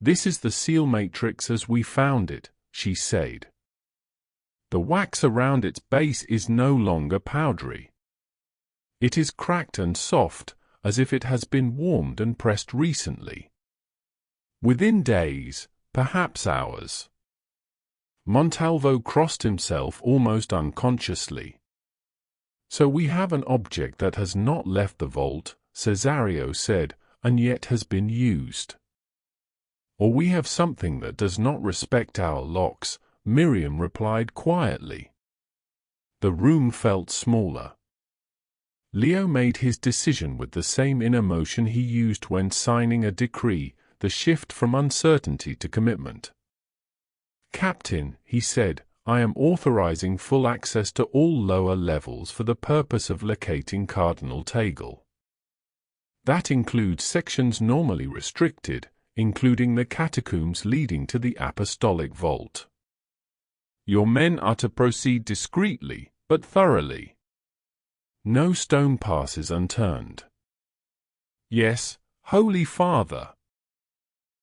"This is the seal matrix as we found it," she said. "The wax around its base is no longer powdery. It is cracked and soft, as if it has been warmed and pressed recently. Within days, perhaps hours." Montalvo crossed himself almost unconsciously. "So we have an object that has not left the vault," Cesario said, "and yet has been used." "Or we have something that does not respect our locks," Miriam replied quietly. The room felt smaller. Leo made his decision with the same inner motion he used when signing a decree, the shift from uncertainty to commitment. "Captain," he said, "I am authorizing full access to all lower levels for the purpose of locating Cardinal Tagle. That includes sections normally restricted, including the catacombs leading to the apostolic vault. Your men are to proceed discreetly, but thoroughly. No stone passes unturned." "Yes, Holy Father."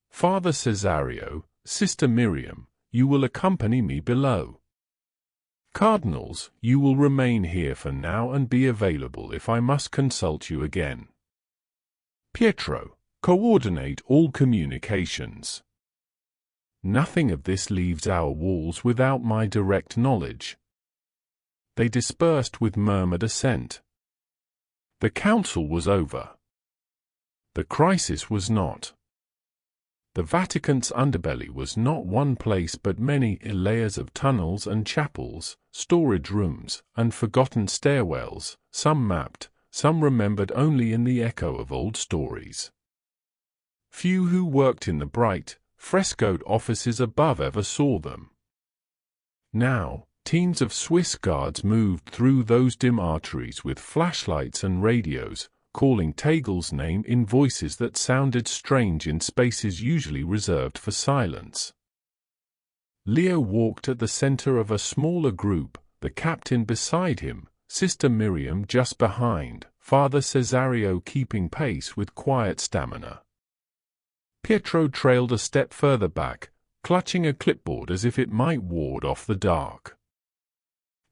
"Father Cesario, Sister Miriam, you will accompany me below. Cardinals, you will remain here for now and be available if I must consult you again. Pietro, coordinate all communications. Nothing of this leaves our walls without my direct knowledge." They dispersed with murmured assent. The council was over. The crisis was not. The Vatican's underbelly was not one place but many layers of tunnels and chapels, storage rooms, and forgotten stairwells, some mapped, some remembered only in the echo of old stories. Few who worked in the bright, frescoed offices above ever saw them. Now, teams of Swiss guards moved through those dim arteries with flashlights and radios, calling Tagle's name in voices that sounded strange in spaces usually reserved for silence. Leo walked at the center of a smaller group, the captain beside him, Sister Miriam just behind, Father Cesario keeping pace with quiet stamina. Pietro trailed a step further back, clutching a clipboard as if it might ward off the dark.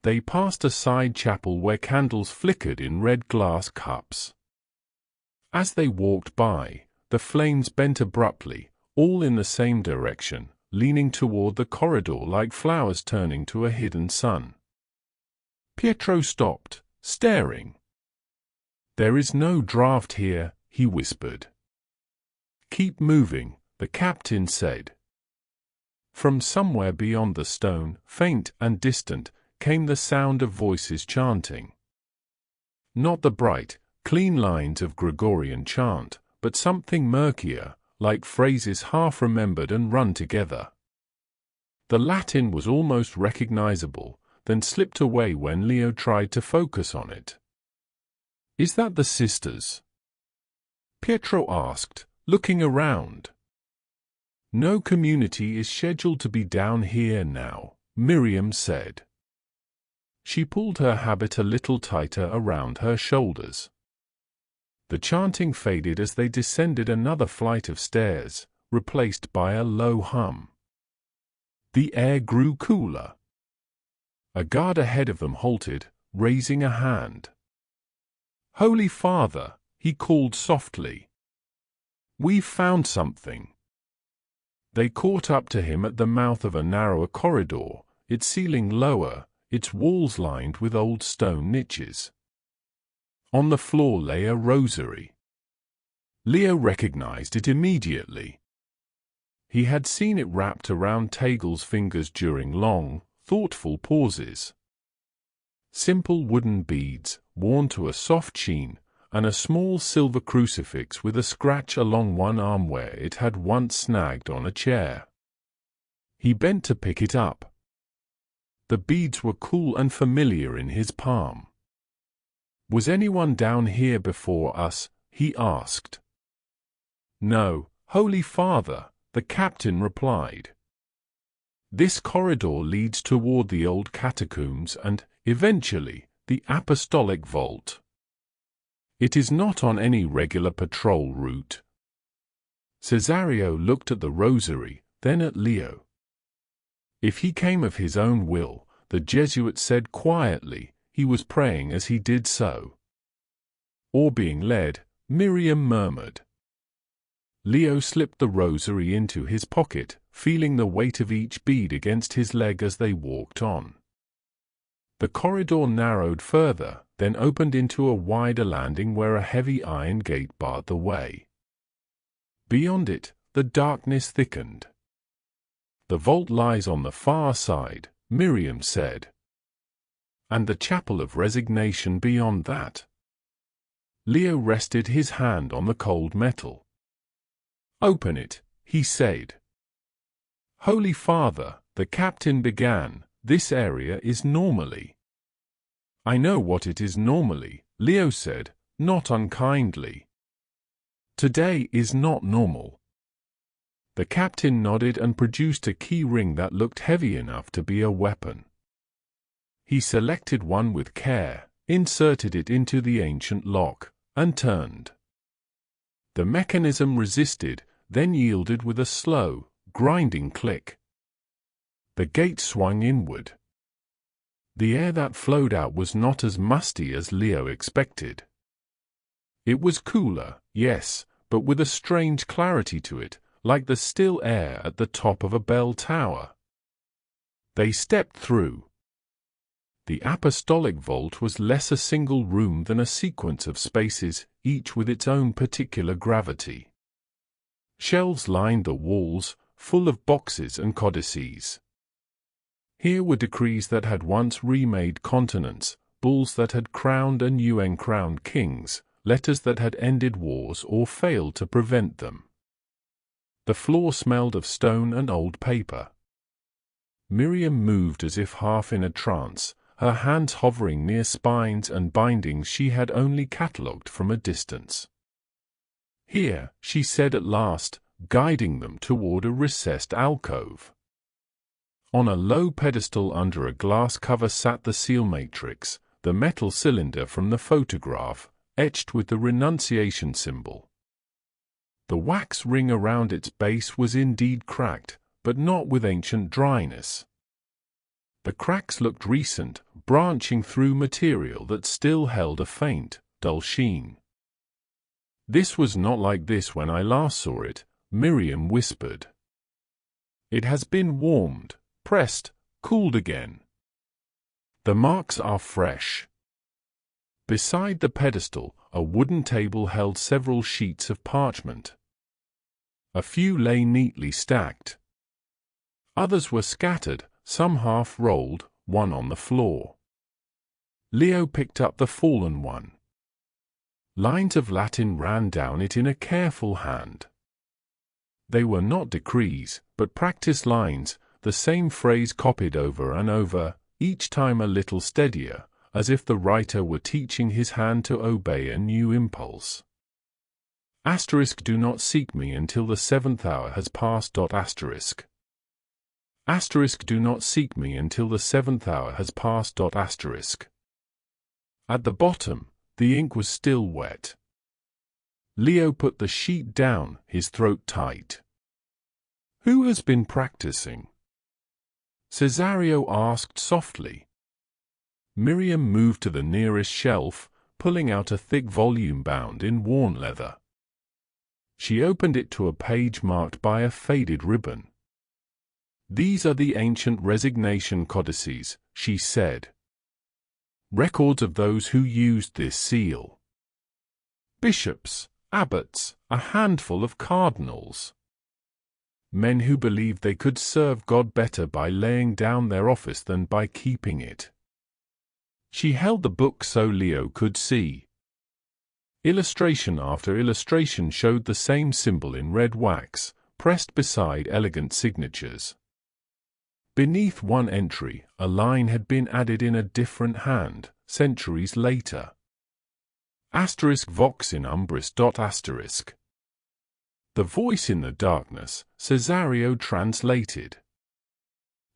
They passed a side chapel where candles flickered in red glass cups. As they walked by, the flames bent abruptly, all in the same direction, leaning toward the corridor like flowers turning to a hidden sun. Pietro stopped, staring. "There is no draft here," he whispered. "Keep moving," the captain said. From somewhere beyond the stone, faint and distant, came the sound of voices chanting. Not the bright, clean lines of Gregorian chant, but something murkier, like phrases half-remembered and run together. The Latin was almost recognizable, then slipped away when Leo tried to focus on it. "Is that the sisters?" Pietro asked, looking around. "No community is scheduled to be down here now," Miriam said. She pulled her habit a little tighter around her shoulders. The chanting faded as they descended another flight of stairs, replaced by a low hum. The air grew cooler. A guard ahead of them halted, raising a hand. "Holy Father," he called softly. "We've found something." They caught up to him at the mouth of a narrower corridor, its ceiling lower, its walls lined with old stone niches. On the floor lay a rosary. Leo recognized it immediately. He had seen it wrapped around Tagle's fingers during long, thoughtful pauses. Simple wooden beads, worn to a soft sheen, and a small silver crucifix with a scratch along one arm where it had once snagged on a chair. He bent to pick it up. The beads were cool and familiar in his palm. "Was anyone down here before us?" he asked. "No, Holy Father," the captain replied. "This corridor leads toward the old catacombs and, eventually, the apostolic vault. It is not on any regular patrol route." Cesario looked at the rosary, then at Leo. If he came of his own will, the Jesuit said quietly, he was praying as he did so. Or being led, Miriam murmured. Leo slipped the rosary into his pocket, feeling the weight of each bead against his leg as they walked on. The corridor narrowed further, then opened into a wider landing where a heavy iron gate barred the way. Beyond it, the darkness thickened. "The vault lies on the far side," Miriam said. "And the chapel of resignation beyond that." Leo rested his hand on the cold metal. "Open it," he said. "Holy Father," the captain began, "this area is normally—" "I know what it is normally," Leo said, not unkindly. "Today is not normal." The captain nodded and produced a key ring that looked heavy enough to be a weapon. He selected one with care, inserted it into the ancient lock, and turned. The mechanism resisted, then yielded with a slow, grinding click. The gate swung inward. The air that flowed out was not as musty as Leo expected. It was cooler, yes, but with a strange clarity to it, like the still air at the top of a bell tower. They stepped through. The apostolic vault was less a single room than a sequence of spaces, each with its own particular gravity. Shelves lined the walls, full of boxes and codices. Here were decrees that had once remade continents, bulls that had crowned and UN-crowned kings, letters that had ended wars or failed to prevent them. The floor smelled of stone and old paper. Miriam moved as if half in a trance, her hands hovering near spines and bindings she had only catalogued from a distance. "Here," she said at last, guiding them toward a recessed alcove. On a low pedestal under a glass cover sat the seal matrix, the metal cylinder from the photograph, etched with the renunciation symbol. The wax ring around its base was indeed cracked, but not with ancient dryness. The cracks looked recent, branching through material that still held a faint, dull sheen. "This was not like this when I last saw it," Miriam whispered. "It has been warmed, pressed, cooled again. The marks are fresh." Beside the pedestal, a wooden table held several sheets of parchment. A few lay neatly stacked. Others were scattered, some half-rolled, one on the floor. Leo picked up the fallen one. Lines of Latin ran down it in a careful hand. They were not decrees, but practice lines, the same phrase copied over and over, each time a little steadier, as if the writer were teaching his hand to obey a new impulse. Asterisk, "Do not seek me until the 7th hour has passed." Asterisk. Asterisk, "Do not seek me until the 7th hour has passed." Asterisk. At the bottom, the ink was still wet. Leo put the sheet down, his throat tight. "Who has been practicing?" Cesario asked softly. Miriam moved to the nearest shelf, pulling out a thick volume bound in worn leather. She opened it to a page marked by a faded ribbon. "These are the ancient resignation codices," she said. "Records of those who used this seal. Bishops, abbots, a handful of cardinals. Men who believed they could serve God better by laying down their office than by keeping it. She held the book so Leo could see. Illustration after illustration showed the same symbol in red wax, pressed beside elegant signatures. Beneath one entry, a line had been added in a different hand, centuries later. Asterisk vox in umbris. Asterisk. The voice in the darkness, Cesario translated.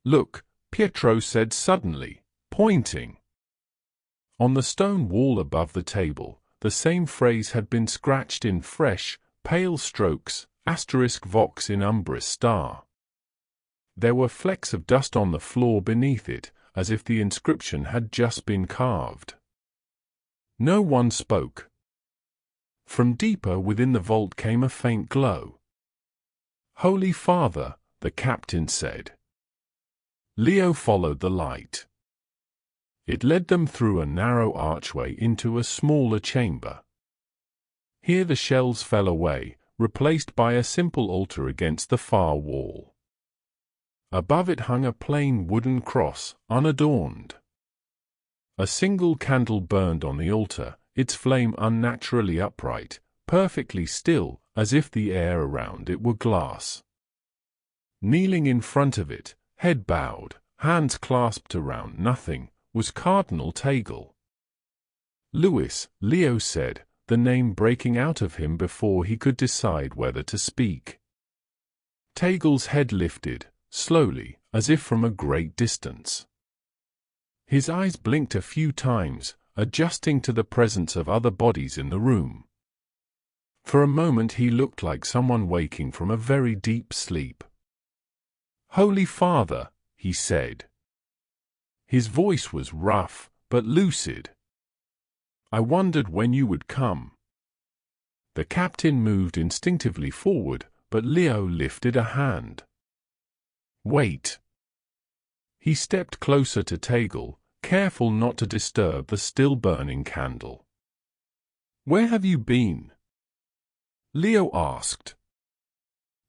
"Look," Pietro said suddenly, pointing. On the stone wall above the table, the same phrase had been scratched in fresh, pale strokes, asterisk vox in umbris star. There were flecks of dust on the floor beneath it, as if the inscription had just been carved. No one spoke. From deeper within the vault came a faint glow. "Holy Father," the captain said. Leo followed the light. It led them through a narrow archway into a smaller chamber. Here the shelves fell away, replaced by a simple altar against the far wall. Above it hung a plain wooden cross, unadorned. A single candle burned on the altar, its flame unnaturally upright, perfectly still, as if the air around it were glass. Kneeling in front of it, head bowed, hands clasped around nothing, was Cardinal Tagle. "Louis," Leo said, the name breaking out of him before he could decide whether to speak. Tagle's head lifted, slowly, as if from a great distance. His eyes blinked a few times, adjusting to the presence of other bodies in the room. For a moment he looked like someone waking from a very deep sleep. "Holy Father," he said. His voice was rough, but lucid. "I wondered when you would come." The captain moved instinctively forward, but Leo lifted a hand. "Wait." He stepped closer to Tagle, careful not to disturb the still-burning candle. "Where have you been?" Leo asked.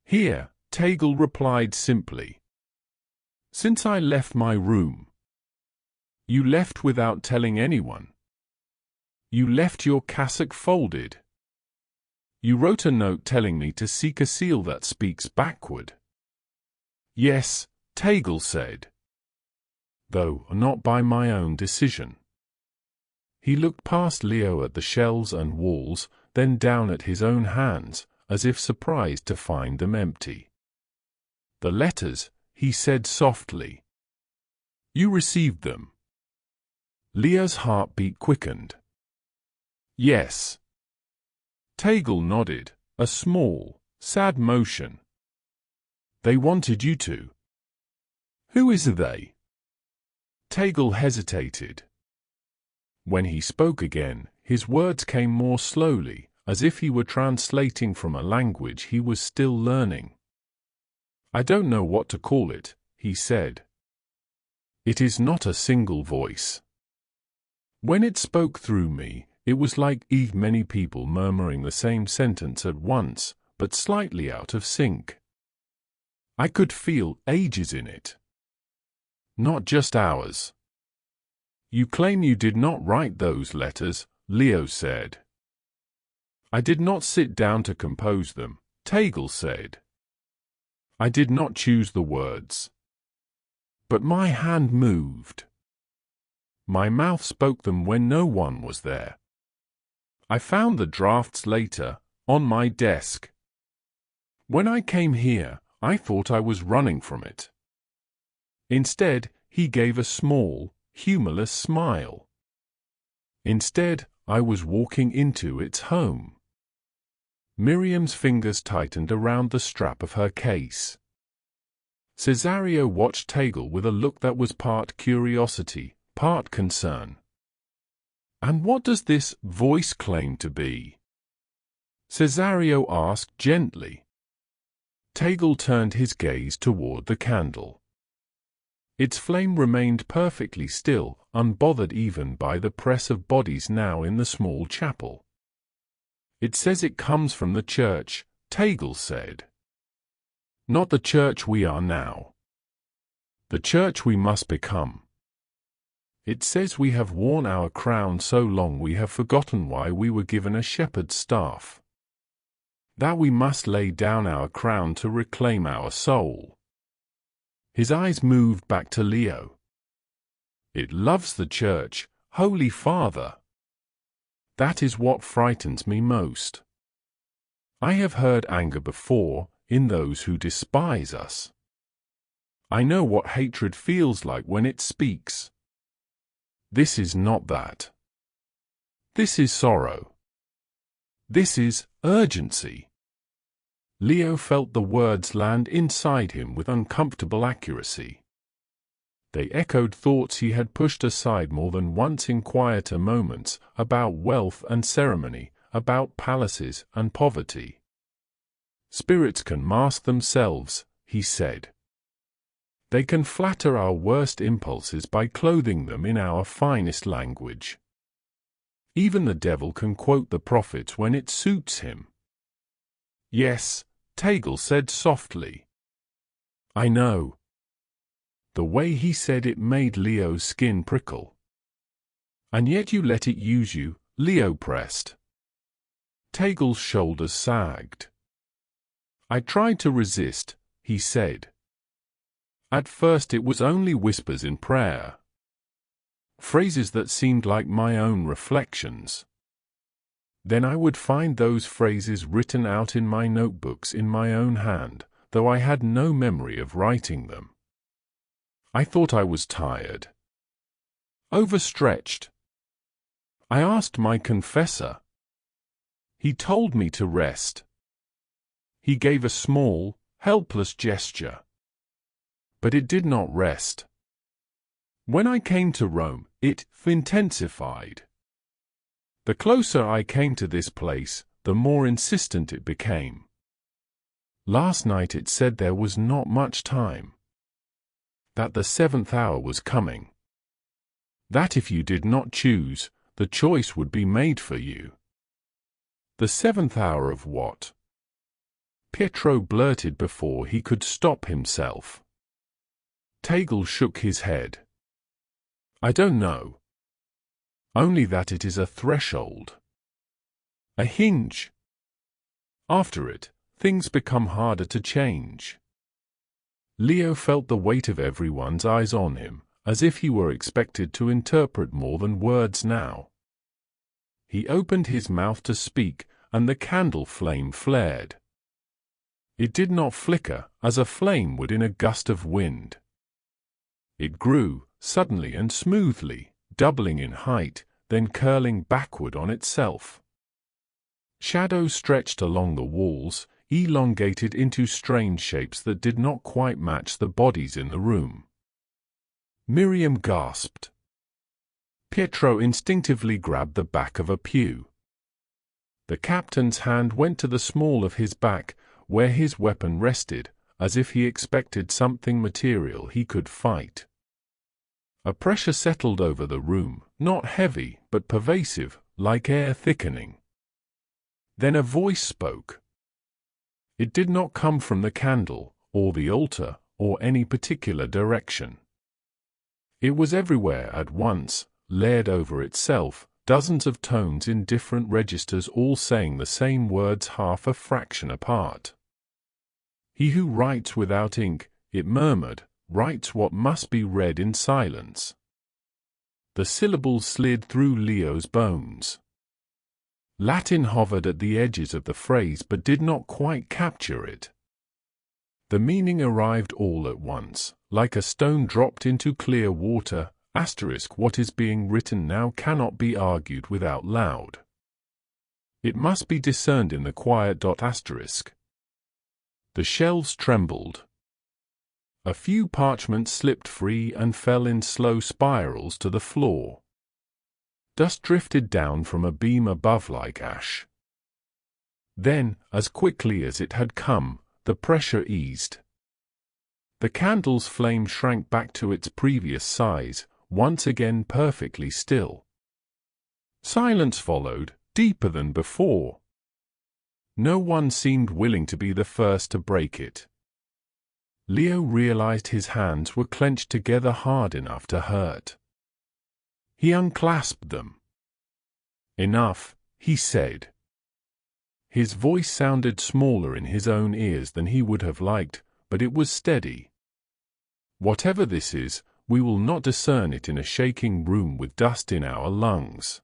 "Here," Tagle replied simply. "Since I left my room." "You left without telling anyone." "You left your cassock folded." "You wrote a note telling me to seek a seal that speaks backward." "Yes," Tagle said. "Though not by my own decision." He looked past Leo at the shelves and walls, then down at his own hands, as if surprised to find them empty. "The letters," he said softly. "You received them?" Leo's heartbeat quickened. "Yes." Tagle nodded, a small, sad motion. "They wanted you to." "Who is they?" Tagle hesitated. When he spoke again, his words came more slowly, as if he were translating from a language he was still learning. "I don't know what to call it," he said. "It is not a single voice. When it spoke through me, it was like many people murmuring the same sentence at once, but slightly out of sync. I could feel ages in it. Not just hours." "You claim you did not write those letters," Leo said. "I did not sit down to compose them," Tagle said. "I did not choose the words. But my hand moved. My mouth spoke them when no one was there. I found the drafts later, on my desk. When I came here, I thought I was running from it." Instead, he gave a small, humorless smile. "Instead, I was walking into its home." Miriam's fingers tightened around the strap of her case. Cesario watched Tagle with a look that was part curiosity, part concern. "And what does this voice claim to be?" Cesario asked gently. Tagle turned his gaze toward the candle. Its flame remained perfectly still, unbothered even by the press of bodies now in the small chapel. It says it comes from the church, Tagle said. Not the church we are now. The church we must become. It says we have worn our crown so long we have forgotten why we were given a shepherd's staff. That we must lay down our crown to reclaim our soul. His eyes moved back to Leo. It loves the church, Holy Father. That is what frightens me most. I have heard anger before, in those who despise us. I know what hatred feels like when it speaks. This is not that. This is sorrow. This is urgency. Leo felt the words land inside him with uncomfortable accuracy. They echoed thoughts he had pushed aside more than once in quieter moments, about wealth and ceremony, about palaces and poverty. Spirits can mask themselves, he said. They can flatter our worst impulses by clothing them in our finest language. Even the devil can quote the prophets when it suits him. Yes, Tagle said softly. I know. The way he said it made Leo's skin prickle. And yet you let it use you, Leo pressed. Tagle's shoulders sagged. I tried to resist, he said. At first it was only whispers in prayer. Phrases that seemed like my own reflections. Then I would find those phrases written out in my notebooks in my own hand, though I had no memory of writing them. I thought I was tired. Overstretched. I asked my confessor. He told me to rest. He gave a small, helpless gesture. But it did not rest. When I came to Rome, it intensified. The closer I came to this place, the more insistent it became. Last night it said there was not much time. That the seventh hour was coming. That if you did not choose, the choice would be made for you. The seventh hour of what? Pietro blurted before he could stop himself. Tagle shook his head. I don't know. Only that it is a threshold. A hinge. After it, things become harder to change. Leo felt the weight of everyone's eyes on him, as if he were expected to interpret more than words now. He opened his mouth to speak, and the candle flame flared. It did not flicker, as a flame would in a gust of wind. It grew, suddenly and smoothly, doubling in height, then curling backward on itself. Shadows stretched along the walls, elongated into strange shapes that did not quite match the bodies in the room. Miriam gasped. Pietro instinctively grabbed the back of a pew. The captain's hand went to the small of his back, where his weapon rested, as if he expected something material he could fight. A pressure settled over the room, not heavy, but pervasive, like air thickening. Then a voice spoke. It did not come from the candle, or the altar, or any particular direction. It was everywhere at once, layered over itself, dozens of tones in different registers all saying the same words half a fraction apart. He who writes without ink, it murmured, writes what must be read in silence. The syllables slid through Leo's bones. Latin hovered at the edges of the phrase but did not quite capture it. The meaning arrived all at once, like a stone dropped into clear water. What is being written now cannot be argued with out loud. It must be discerned in the quiet. The shelves trembled. A few parchments slipped free and fell in slow spirals to the floor. Dust drifted down from a beam above like ash. Then, as quickly as it had come, the pressure eased. The candle's flame shrank back to its previous size, once again perfectly still. Silence followed, deeper than before. No one seemed willing to be the first to break it. Leo realized his hands were clenched together hard enough to hurt. He unclasped them. "Enough," he said. His voice sounded smaller in his own ears than he would have liked, but it was steady. "Whatever this is, we will not discern it in a shaking room with dust in our lungs."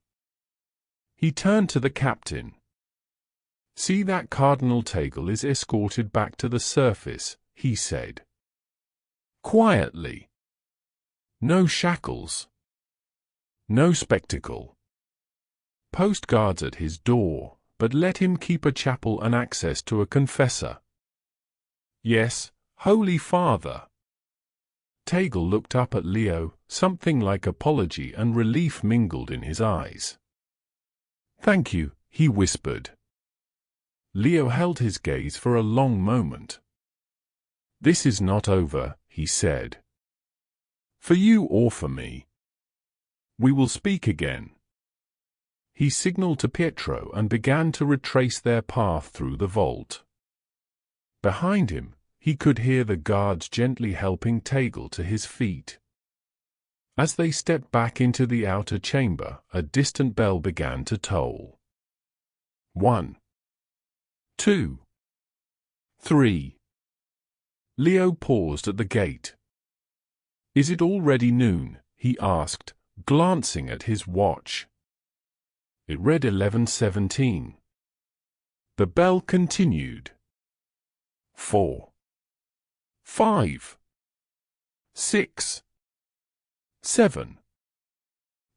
He turned to the captain. "See that Cardinal Tagle is escorted back to the surface," he said. "Quietly. No shackles. No spectacle. Post guards at his door, but let him keep a chapel and access to a confessor." "Yes, Holy Father." Tagle looked up at Leo, something like apology and relief mingled in his eyes. "Thank you," he whispered. Leo held his gaze for a long moment. "This is not over," he said. "For you or for me. We will speak again." He signaled to Pietro and began to retrace their path through the vault. Behind him, he could hear the guards gently helping Tagle to his feet. As they stepped back into the outer chamber, a distant bell began to toll. 1, 2, 3. Leo paused at the gate. "Is it already noon?" he asked, glancing at his watch. It read 11:17. The bell continued. 4, 5, 6, 7.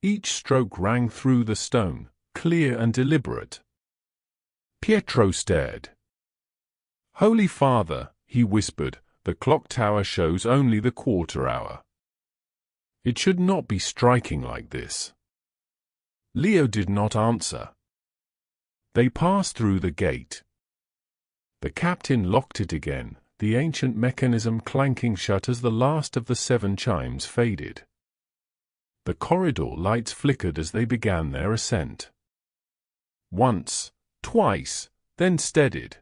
Each stroke rang through the stone, clear and deliberate. Pietro stared. "Holy Father," he whispered, "the clock tower shows only the quarter hour. It should not be striking like this." Leo did not answer. They passed through the gate. The captain locked it again, the ancient mechanism clanking shut as the last of the 7 chimes faded. The corridor lights flickered as they began their ascent. Once, twice, then steadied.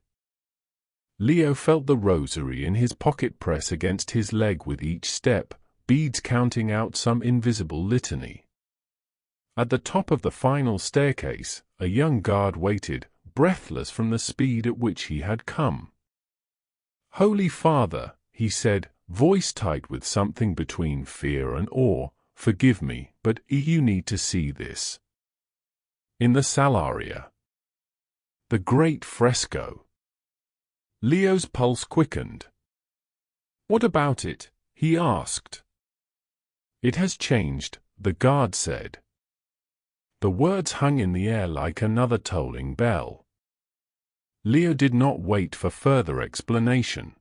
Leo felt the rosary in his pocket press against his leg with each step, beads counting out some invisible litany. At the top of the final staircase, a young guard waited, breathless from the speed at which he had come. "Holy Father," he said, voice tight with something between fear and awe, "forgive me, but you need to see this." In the Salaria. The great fresco. Leo's pulse quickened. "What about it?" he asked. "It has changed," the guard said. The words hung in the air like another tolling bell. Leo did not wait for further explanation.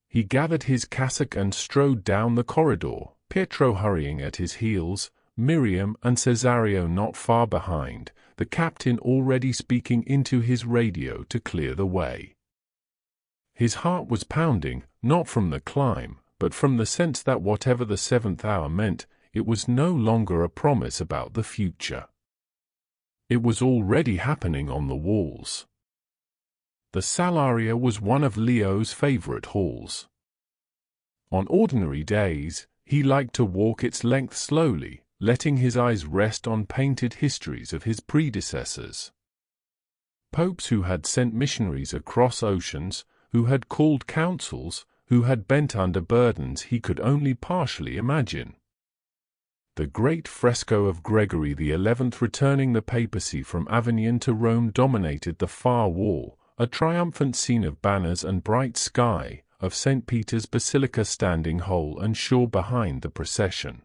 He gathered his cassock and strode down the corridor, Pietro hurrying at his heels, Miriam and Cesario not far behind, the captain already speaking into his radio to clear the way. His heart was pounding, not from the climb, but from the sense that whatever the 7th hour meant, it was no longer a promise about the future. It was already happening on the walls. The Salaria was one of Leo's favorite halls. On ordinary days, he liked to walk its length slowly, letting his eyes rest on painted histories of his predecessors. Popes who had sent missionaries across oceans, who had called councils, who had bent under burdens he could only partially imagine. The great fresco of Gregory XI returning the papacy from Avignon to Rome dominated the far wall, a triumphant scene of banners and bright sky, of St. Peter's Basilica standing whole and sure behind the procession.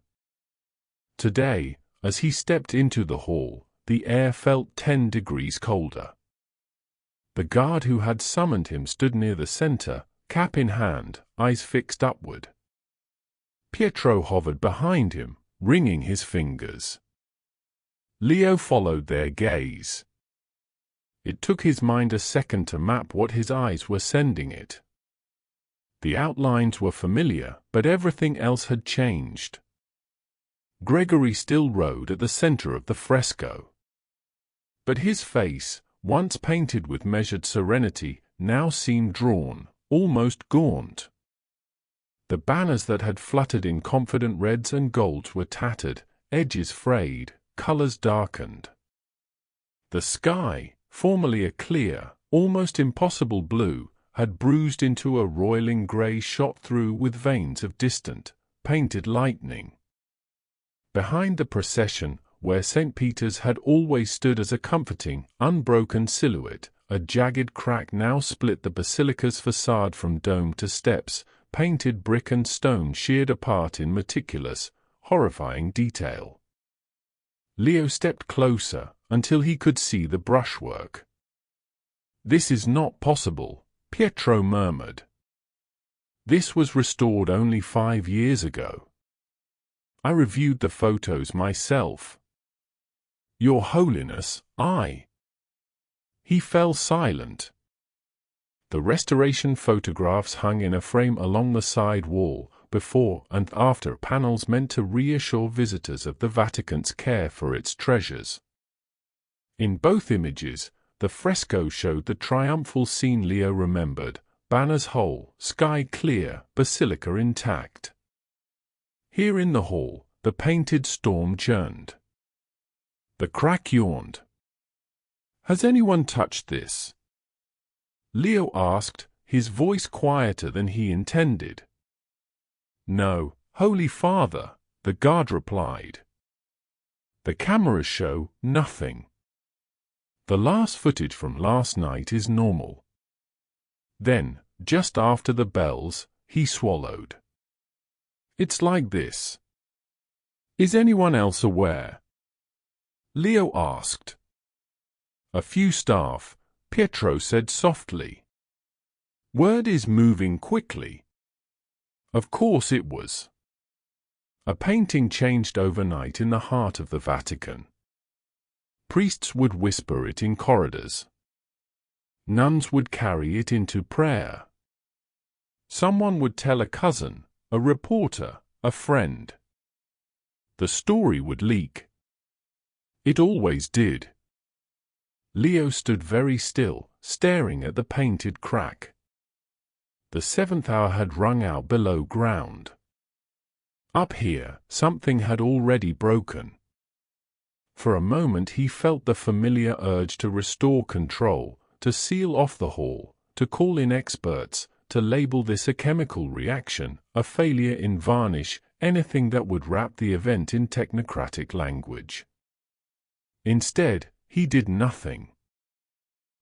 Today, as he stepped into the hall, the air felt 10 degrees colder. The guard who had summoned him stood near the center, cap in hand, eyes fixed upward. Pietro hovered behind him, wringing his fingers. Leo followed their gaze. It took his mind a second to map what his eyes were sending it. The outlines were familiar, but everything else had changed. Gregory still rode at the center of the fresco. But his face, once painted with measured serenity, now seemed drawn, almost gaunt. The banners that had fluttered in confident reds and golds were tattered, edges frayed, colors darkened. The sky, formerly a clear, almost impossible blue, had bruised into a roiling grey shot through with veins of distant, painted lightning. Behind the procession, where St. Peter's had always stood as a comforting, unbroken silhouette, a jagged crack now split the basilica's facade from dome to steps, painted brick and stone sheared apart in meticulous, horrifying detail. Leo stepped closer, until he could see the brushwork. "This is not possible," Pietro murmured. "This was restored only 5 years ago. I reviewed the photos myself." "Your Holiness, I—" He fell silent. The restoration photographs hung in a frame along the side wall, before and after panels meant to reassure visitors of the Vatican's care for its treasures. In both images, the fresco showed the triumphal scene Leo remembered: banners whole, sky clear, basilica intact. Here in the hall, the painted storm churned. The crack yawned. "Has anyone touched this?" Leo asked, his voice quieter than he intended. "No, Holy Father," the guard replied. "The cameras show nothing. The last footage from last night is normal." Then, just after the bells, he swallowed. "It's like this. Is anyone else aware?" Leo asked. "A few staff," Pietro said softly. "Word is moving quickly." Of course it was. A painting changed overnight in the heart of the Vatican. Priests would whisper it in corridors. Nuns would carry it into prayer. Someone would tell a cousin, a reporter, a friend. The story would leak. It always did. Leo stood very still, staring at the painted crack. The 7th hour had rung out below ground. Up here, something had already broken. For a moment he felt the familiar urge to restore control, to seal off the hall, to call in experts, to label this a chemical reaction, a failure in varnish, anything that would wrap the event in technocratic language. Instead, he did nothing.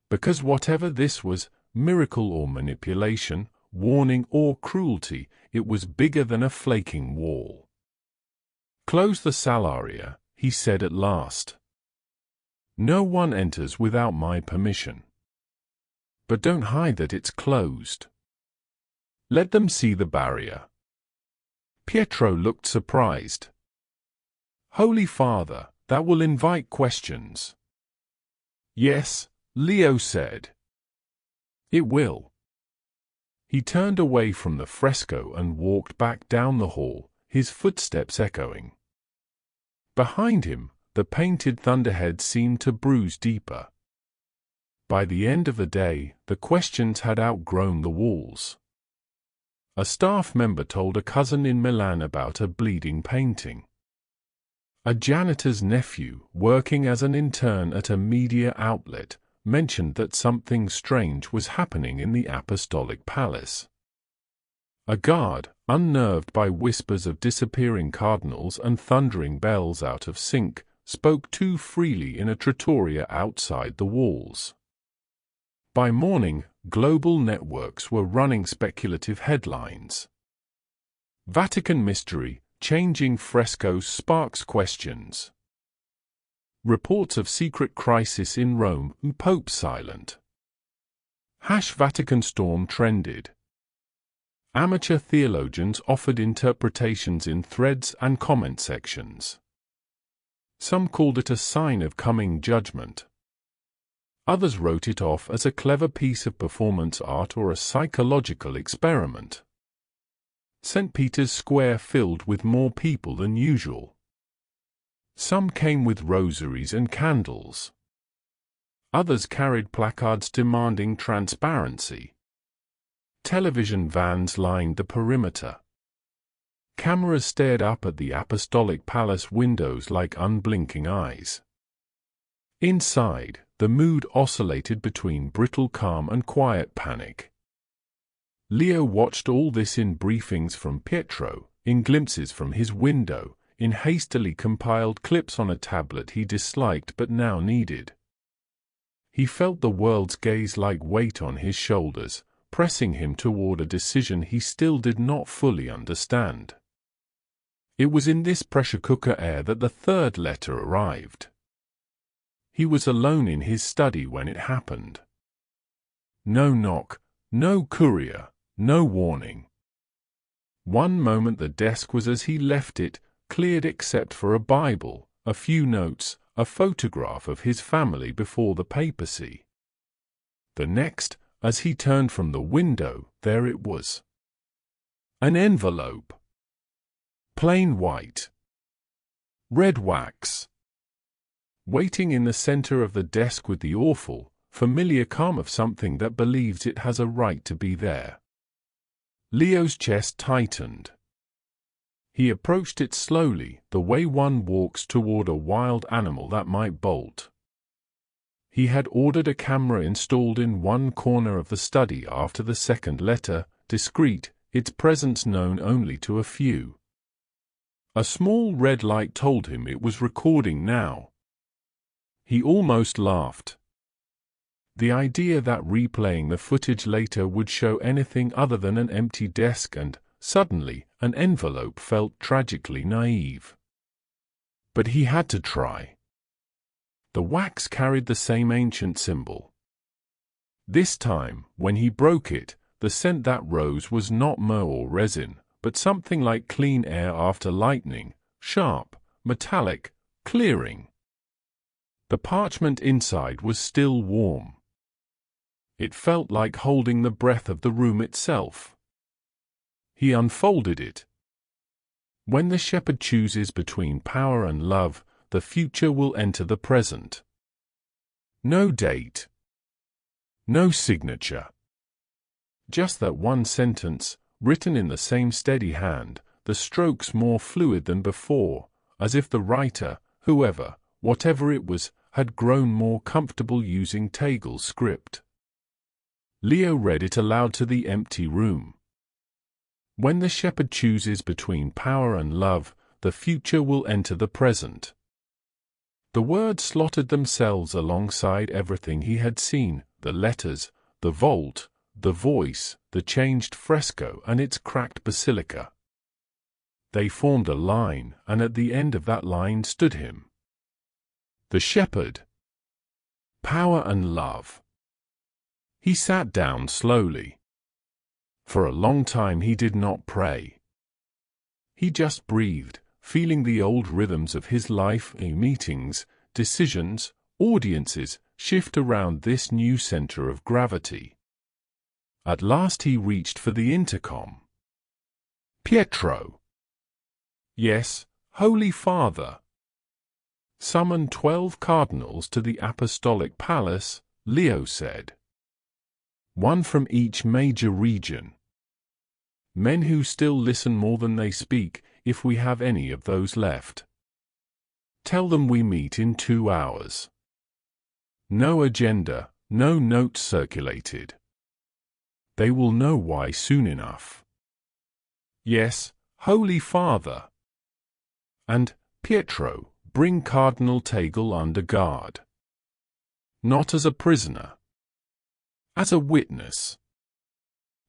Because whatever this was, miracle or manipulation, warning or cruelty, it was bigger than a flaking wall. "Close the salaria," he said at last. "No one enters without my permission. But don't hide that it's closed. Let them see the barrier." Pietro looked surprised. "Holy Father, that will invite questions." "Yes," Leo said. "It will." He turned away from the fresco and walked back down the hall, his footsteps echoing. Behind him, the painted thunderhead seemed to bruise deeper. By the end of the day, the questions had outgrown the walls. A staff member told a cousin in Milan about a bleeding painting. A janitor's nephew, working as an intern at a media outlet, mentioned that something strange was happening in the Apostolic Palace. A guard, unnerved by whispers of disappearing cardinals and thundering bells out of sync, spoke too freely in a trattoria outside the walls. By morning, global networks were running speculative headlines. "Vatican mystery, changing frescoes sparks questions." Reports of secret crisis in Rome, Pope silent. #Vatican storm trended. Amateur theologians offered interpretations in threads and comment sections. Some called it a sign of coming judgment. Others wrote it off as a clever piece of performance art or a psychological experiment. St. Peter's Square filled with more people than usual. Some came with rosaries and candles. Others carried placards demanding transparency. Television vans lined the perimeter. Cameras stared up at the Apostolic Palace windows like unblinking eyes. Inside, the mood oscillated between brittle calm and quiet panic. Leo watched all this in briefings from Pietro, in glimpses from his window, in hastily compiled clips on a tablet he disliked but now needed. He felt the world's gaze like weight on his shoulders, pressing him toward a decision he still did not fully understand. It was in this pressure cooker air that the third letter arrived. He was alone in his study when it happened. No knock, no courier, no warning. One moment the desk was as he left it, cleared except for a Bible, a few notes, a photograph of his family before the papacy. The next, as he turned from the window, there it was. An envelope. Plain white. Red wax. Waiting in the center of the desk with the awful, familiar calm of something that believes it has a right to be there. Leo's chest tightened. He approached it slowly, the way one walks toward a wild animal that might bolt. He had ordered a camera installed in one corner of the study after the second letter, discreet, its presence known only to a few. A small red light told him it was recording now. He almost laughed. The idea that replaying the footage later would show anything other than an empty desk and, suddenly, an envelope felt tragically naive. But he had to try. The wax carried the same ancient symbol. This time, when he broke it, the scent that rose was not myrrh or resin, but something like clean air after lightning, sharp, metallic, clearing. The parchment inside was still warm. It felt like holding the breath of the room itself. He unfolded it. When the shepherd chooses between power and love, the future will enter the present. No date. No signature. Just that one sentence, written in the same steady hand, the strokes more fluid than before, as if the writer, whoever, whatever it was, had grown more comfortable using Tagle's script. Leo read it aloud to the empty room. When the shepherd chooses between power and love, the future will enter the present. The words slotted themselves alongside everything he had seen, the letters, the vault, the voice, the changed fresco and its cracked basilica. They formed a line, and at the end of that line stood him. The shepherd. Power and love. He sat down slowly. For a long time he did not pray. He just breathed, feeling the old rhythms of his life, meetings, decisions, audiences, shift around this new center of gravity. At last he reached for the intercom. Pietro. Yes, Holy Father. Summon 12 cardinals to the Apostolic Palace, Leo said. One from each major region. Men who still listen more than they speak, if we have any of those left. Tell them we meet in 2 hours. No agenda, no notes circulated. They will know why soon enough. Yes, Holy Father. And, Pietro, bring Cardinal Tagle under guard. Not as a prisoner. As a witness.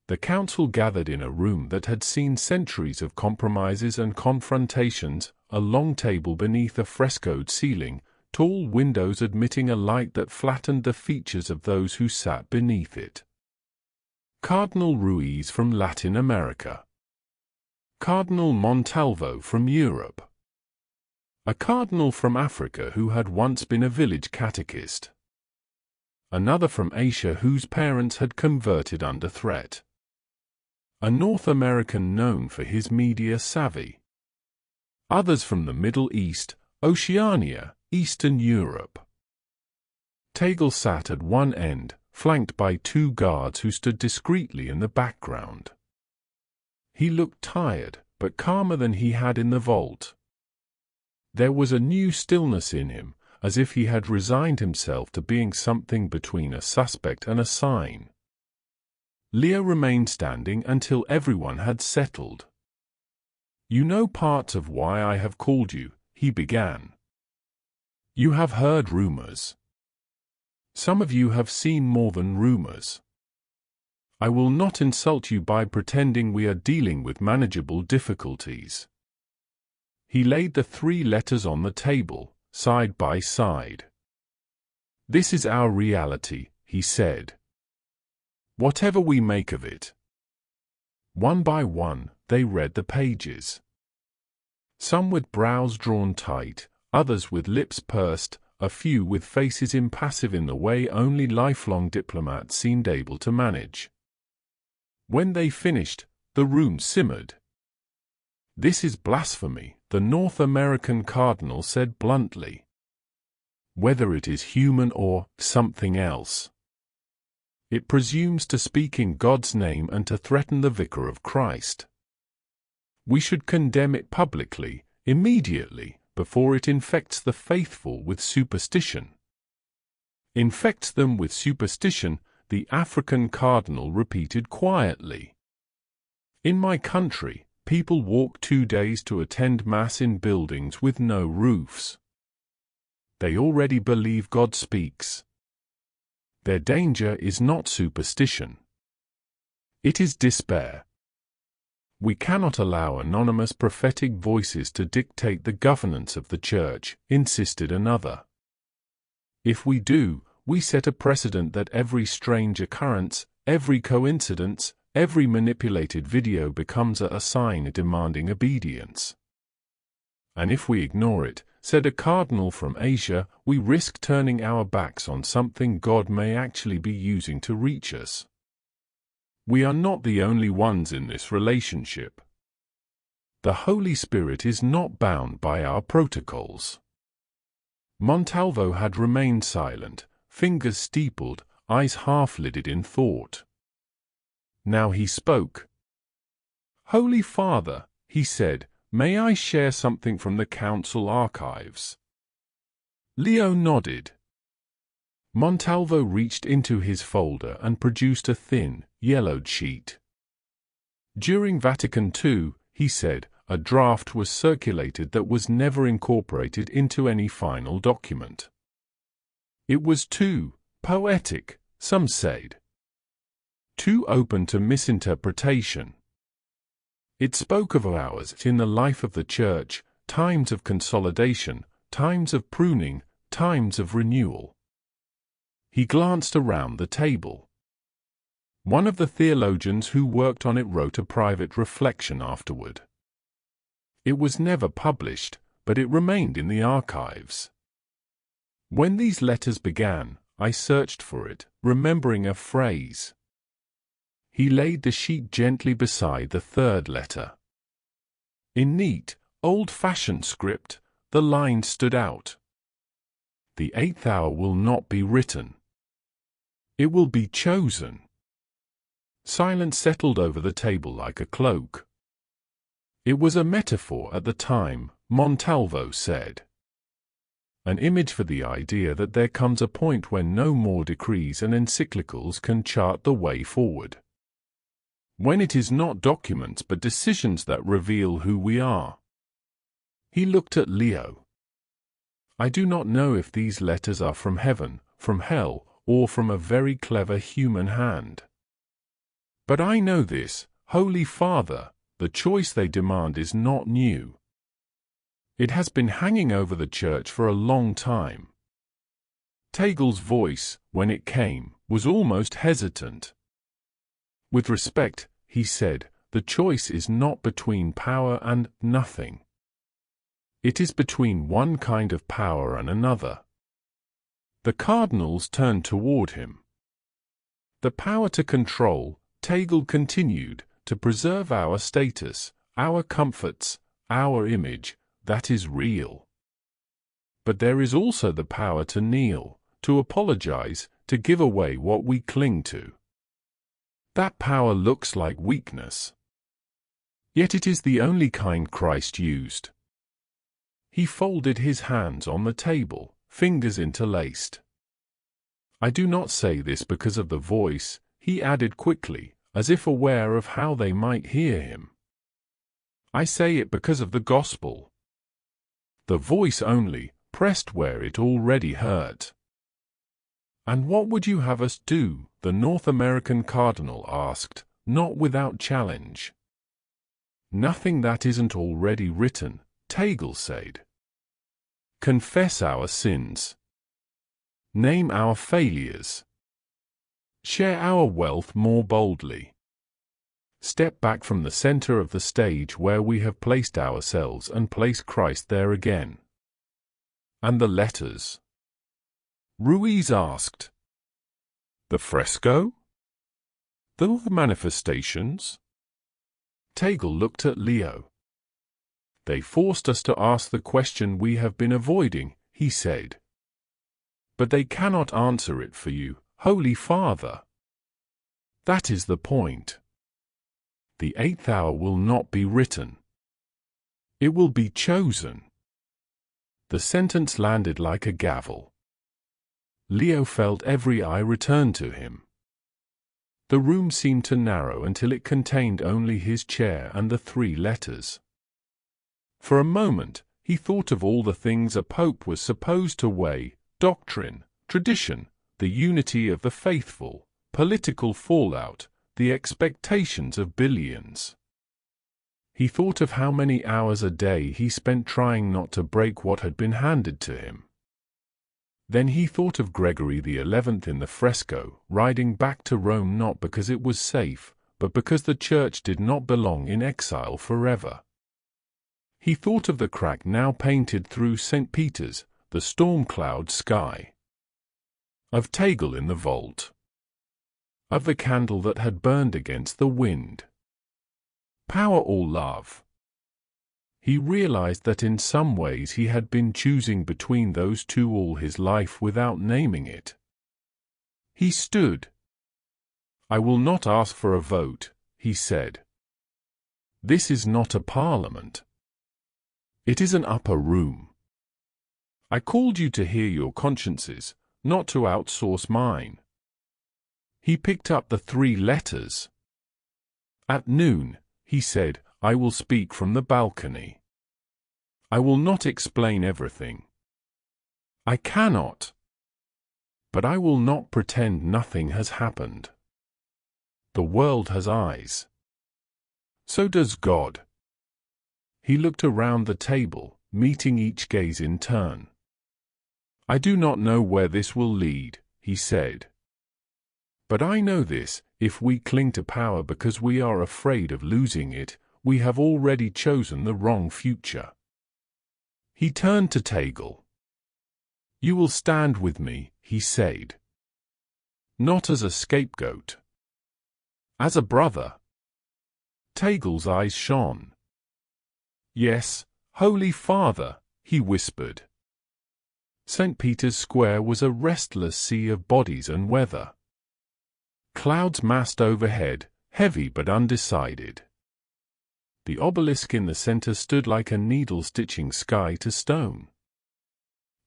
The council gathered in a room that had seen centuries of compromises and confrontations, a long table beneath a frescoed ceiling, tall windows admitting a light that flattened the features of those who sat beneath it. Cardinal Ruiz from Latin America. Cardinal Montalvo from Europe. A cardinal from Africa who had once been a village catechist. Another from Asia whose parents had converted under threat. A North American known for his media savvy. Others from the Middle East, Oceania, Eastern Europe. Tagle sat at one end, flanked by two guards who stood discreetly in the background. He looked tired, but calmer than he had in the vault. There was a new stillness in him, as if he had resigned himself to being something between a suspect and a sign. Leo remained standing until everyone had settled. "You know parts of why I have called you," he began. "You have heard rumors. Some of you have seen more than rumors. I will not insult you by pretending we are dealing with manageable difficulties." He laid the 3 letters on the table, side by side. "This is our reality," he said. "Whatever we make of it." One by one, they read the pages. Some with brows drawn tight, others with lips pursed, a few with faces impassive in the way only lifelong diplomats seemed able to manage. When they finished, the room simmered. "This is blasphemy," the North American Cardinal said bluntly. "Whether it is human or something else. It presumes to speak in God's name and to threaten the Vicar of Christ. We should condemn it publicly, immediately, before it infects the faithful with superstition." "Infects them with superstition," the African Cardinal repeated quietly. "In my country, people walk 2 days to attend Mass in buildings with no roofs. They already believe God speaks. Their danger is not superstition. It is despair. We cannot allow anonymous prophetic voices to dictate the governance of the Church," insisted another. "If we do, we set a precedent that every strange occurrence, every coincidence, every manipulated video becomes a sign demanding obedience. And if we ignore it," said a cardinal from Asia, "we risk turning our backs on something God may actually be using to reach us. We are not the only ones in this relationship. The Holy Spirit is not bound by our protocols." Montalvo had remained silent, fingers steepled, eyes half-lidded in thought. Now he spoke. "Holy Father," he said, "may I share something from the Council archives?" Leo nodded. Montalvo reached into his folder and produced a thin, yellowed sheet. "During Vatican II," he said, "a draft was circulated that was never incorporated into any final document. It was too poetic," some said. "Too open to misinterpretation. It spoke of hours in the life of the Church, times of consolidation, times of pruning, times of renewal." He glanced around the table. One of the theologians who worked on it wrote a private reflection afterward. It was never published, but it remained in the archives. "When these letters began, I searched for it, remembering a phrase." He laid the sheet gently beside the 3rd letter. In neat, old-fashioned script, the line stood out. "The 8th hour will not be written. It will be chosen." Silence settled over the table like a cloak. "It was a metaphor at the time," Montalvo said. "An image for the idea that there comes a point when no more decrees and encyclicals can chart the way forward. When it is not documents but decisions that reveal who we are." He looked at Leo. "I do not know if these letters are from heaven, from hell, or from a very clever human hand. But I know this, Holy Father, the choice they demand is not new. It has been hanging over the Church for a long time." Tagle's voice, when it came, was almost hesitant. "With respect," he said, "the choice is not between power and nothing. It is between one kind of power and another." The cardinals turned toward him. "The power to control," Tagle continued, "to preserve our status, our comforts, our image, that is real. But there is also the power to kneel, to apologize, to give away what we cling to. That power looks like weakness. Yet it is the only kind Christ used. He folded his hands on the table, fingers interlaced. I do not say this because of the voice, he added quickly, as if aware of how they might hear him. I say it because of the gospel. The voice only, pressed where it already hurt. And what would you have us do? The North American Cardinal asked, not without challenge. Nothing that isn't already written, Tagle said. Confess our sins. Name our failures. Share our wealth more boldly. Step back from the center of the stage where we have placed ourselves and place Christ there again. And the letters? Ruiz asked. The fresco? The manifestations? Tagle looked at Leo. They forced us to ask the question we have been avoiding, he said. But they cannot answer it for you, Holy Father. That is the point. The 8th hour will not be written. It will be chosen. The sentence landed like a gavel. Leo felt every eye return to him. The room seemed to narrow until it contained only his chair and the 3 letters. For a moment, he thought of all the things a pope was supposed to weigh: doctrine, tradition, the unity of the faithful, political fallout, the expectations of billions. He thought of how many hours a day he spent trying not to break what had been handed to him. Then he thought of Gregory XI in the fresco, riding back to Rome not because it was safe, but because the Church did not belong in exile forever. He thought of the crack now painted through St. Peter's, the storm-cloud sky. Of Tagle in the vault. Of the candle that had burned against the wind. Power or love? He realized that in some ways he had been choosing between those two all his life without naming it. He stood. I will not ask for a vote, he said. This is not a parliament. It is an upper room. I called you to hear your consciences, not to outsource mine. He picked up the 3 letters. At noon, he said, I will speak from the balcony. I will not explain everything. I cannot. But I will not pretend nothing has happened. The world has eyes. So does God. He looked around the table, meeting each gaze in turn. I do not know where this will lead, he said. But I know this, if we cling to power because we are afraid of losing it, we have already chosen the wrong future. He turned to Tagle. You will stand with me, he said. Not as a scapegoat. As a brother. Tagle's eyes shone. Yes, Holy Father, he whispered. St. Peter's Square was a restless sea of bodies and weather. Clouds massed overhead, heavy but undecided. The obelisk in the center stood like a needle stitching sky to stone.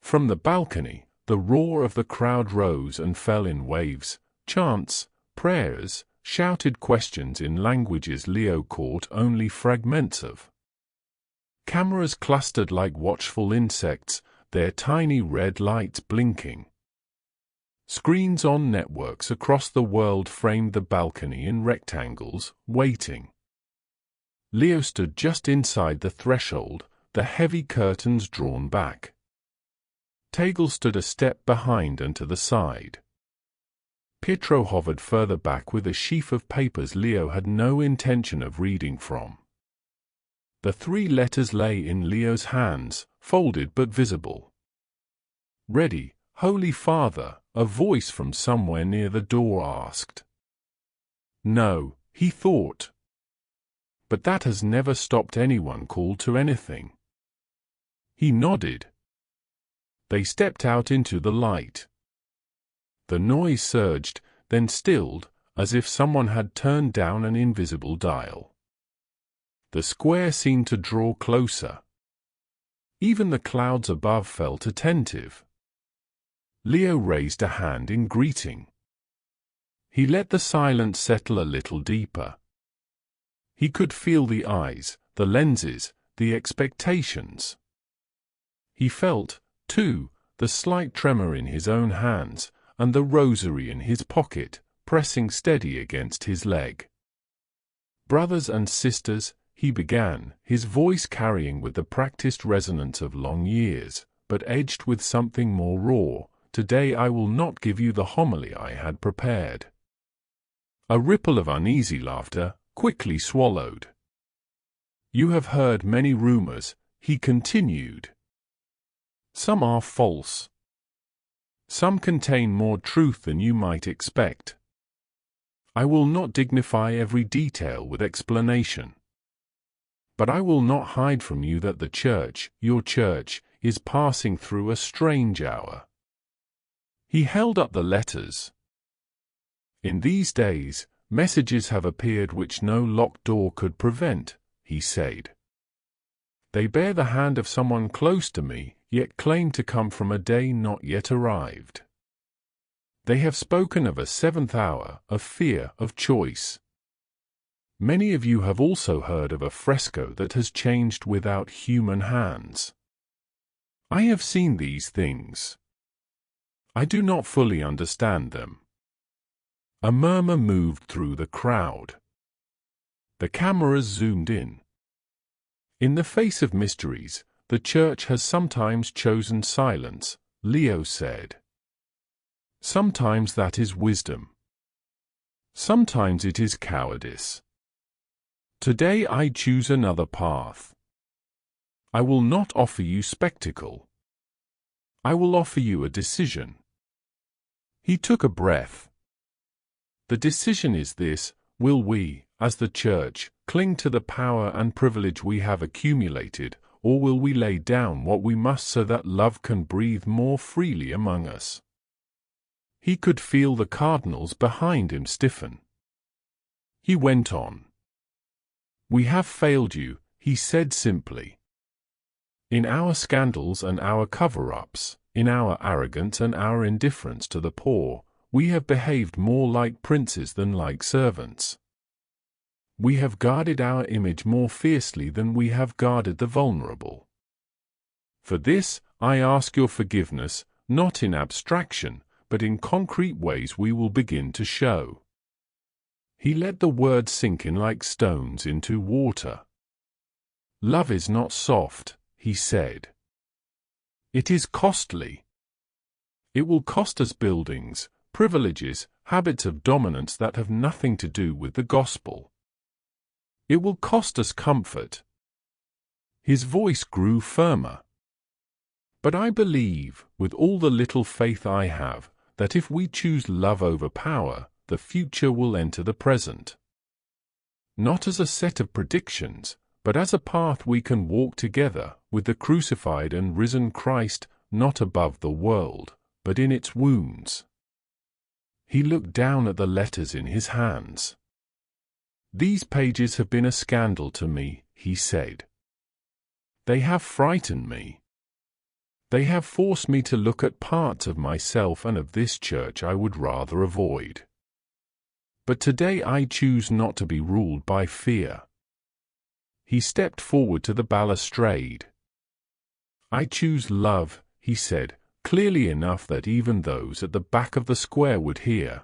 From the balcony, the roar of the crowd rose and fell in waves, chants, prayers, shouted questions in languages Leo caught only fragments of. Cameras clustered like watchful insects, their tiny red lights blinking. Screens on networks across the world framed the balcony in rectangles, waiting. Leo stood just inside the threshold, the heavy curtains drawn back. Tagle stood a step behind and to the side. Pietro hovered further back with a sheaf of papers Leo had no intention of reading from. The 3 letters lay in Leo's hands, folded but visible. Ready, Holy Father, a voice from somewhere near the door asked. No, he thought. But that has never stopped anyone called to anything. He nodded. They stepped out into the light. The noise surged, then stilled, as if someone had turned down an invisible dial. The square seemed to draw closer. Even the clouds above felt attentive. Leo raised a hand in greeting. He let the silence settle a little deeper. He could feel the eyes, the lenses, the expectations. He felt, too, the slight tremor in his own hands, and the rosary in his pocket, pressing steady against his leg. "Brothers and sisters," he began, his voice carrying with the practiced resonance of long years, but edged with something more raw, "today I will not give you the homily I had prepared." A ripple of uneasy laughter, quickly swallowed. "You have heard many rumors," he continued. "Some are false. Some contain more truth than you might expect. I will not dignify every detail with explanation. But I will not hide from you that the Church, your Church, is passing through a strange hour." He held up the letters. "In these days, messages have appeared which no locked door could prevent," he said. "They bear the hand of someone close to me, yet claim to come from a day not yet arrived. They have spoken of a seventh hour, of fear, of choice. Many of you have also heard of a fresco that has changed without human hands. I have seen these things. I do not fully understand them." A murmur moved through the crowd. The cameras zoomed in. "In the face of mysteries, the Church has sometimes chosen silence," Leo said. "Sometimes that is wisdom. Sometimes it is cowardice. Today I choose another path. I will not offer you spectacle. I will offer you a decision." He took a breath. "The decision is this: will we, as the Church, cling to the power and privilege we have accumulated, or will we lay down what we must so that love can breathe more freely among us?" He could feel the cardinals behind him stiffen. He went on. "We have failed you," he said simply. "In our scandals and our cover-ups, in our arrogance and our indifference to the poor, we have behaved more like princes than like servants. We have guarded our image more fiercely than we have guarded the vulnerable. For this, I ask your forgiveness, not in abstraction, but in concrete ways we will begin to show." He let the words sink in like stones into water. "Love is not soft," he said. "It is costly. It will cost us buildings, privileges, habits of dominance that have nothing to do with the gospel. It will cost us comfort." His voice grew firmer. "But I believe, with all the little faith I have, that if we choose love over power, the future will enter the present. Not as a set of predictions, but as a path we can walk together, with the crucified and risen Christ, not above the world, but in its wounds." He looked down at the letters in his hands. "These pages have been a scandal to me," he said. "They have frightened me. They have forced me to look at parts of myself and of this Church I would rather avoid. But today I choose not to be ruled by fear." He stepped forward to the balustrade. "I choose love," he said, clearly enough that even those at the back of the square would hear.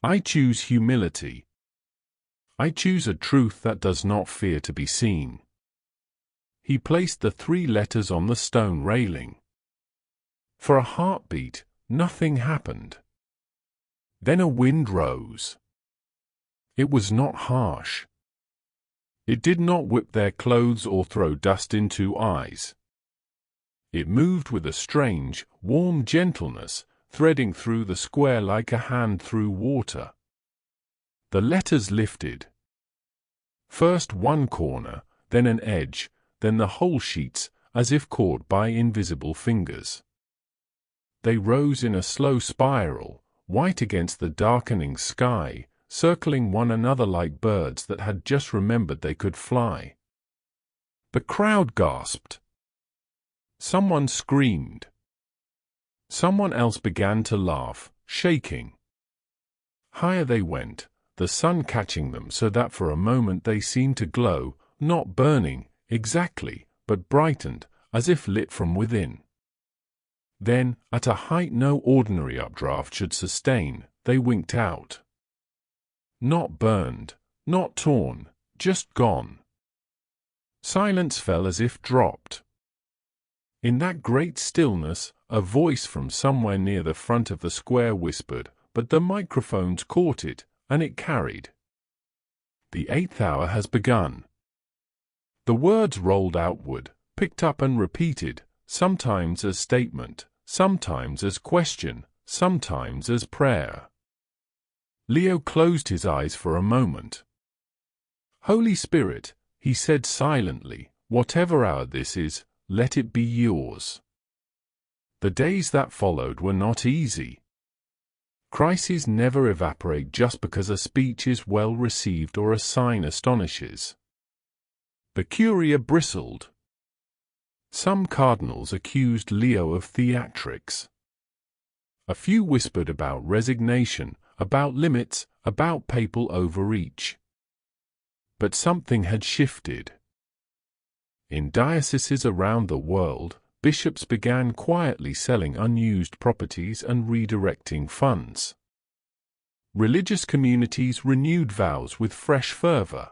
"I choose humility. I choose a truth that does not fear to be seen." He placed the 3 letters on the stone railing. For a heartbeat, nothing happened. Then a wind rose. It was not harsh. It did not whip their clothes or throw dust into eyes. It moved with a strange, warm gentleness, threading through the square like a hand through water. The letters lifted. First one corner, then an edge, then the whole sheets, as if caught by invisible fingers. They rose in a slow spiral, white against the darkening sky, circling one another like birds that had just remembered they could fly. The crowd gasped. Someone screamed. Someone else began to laugh, shaking. Higher they went, the sun catching them so that for a moment they seemed to glow, not burning, exactly, but brightened, as if lit from within. Then, at a height no ordinary updraft should sustain, they winked out. Not burned, not torn, just gone. Silence fell as if dropped. In that great stillness, a voice from somewhere near the front of the square whispered, but the microphones caught it, and it carried. The 8th hour has begun. The words rolled outward, picked up and repeated, sometimes as statement, sometimes as question, sometimes as prayer. Leo closed his eyes for a moment. Holy Spirit, he said silently, whatever hour this is, let it be yours. The days that followed were not easy. Crises never evaporate just because a speech is well received or a sign astonishes. The Curia bristled. Some cardinals accused Leo of theatrics. A few whispered about resignation, about limits, about papal overreach. But something had shifted. In dioceses around the world, bishops began quietly selling unused properties and redirecting funds. Religious communities renewed vows with fresh fervor.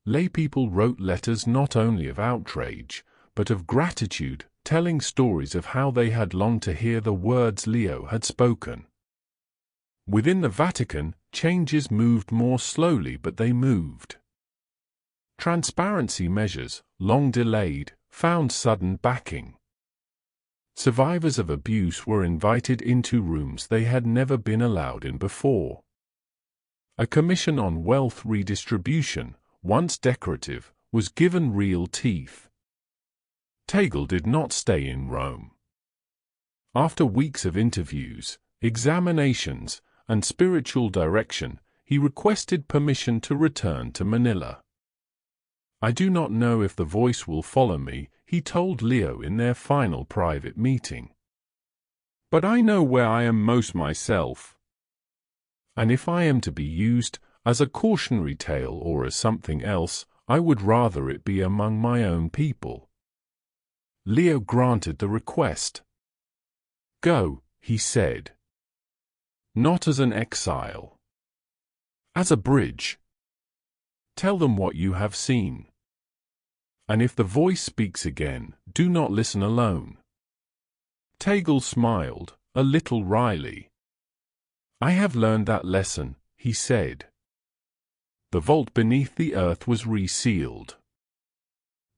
Laypeople wrote letters not only of outrage, but of gratitude, telling stories of how they had longed to hear the words Leo had spoken. Within the Vatican, changes moved more slowly, but they moved. Transparency measures, long delayed, found sudden backing. Survivors of abuse were invited into rooms they had never been allowed in before. A commission on wealth redistribution, once decorative, was given real teeth. Tagle did not stay in Rome. After weeks of interviews, examinations, and spiritual direction, he requested permission to return to Manila. I do not know if the voice will follow me, he told Leo in their final private meeting. But I know where I am most myself. And if I am to be used as a cautionary tale or as something else, I would rather it be among my own people. Leo granted the request. Go, he said. Not as an exile. As a bridge. Tell them what you have seen. And if the voice speaks again, do not listen alone. Tagle smiled, a little wryly. I have learned that lesson, he said. The vault beneath the earth was resealed.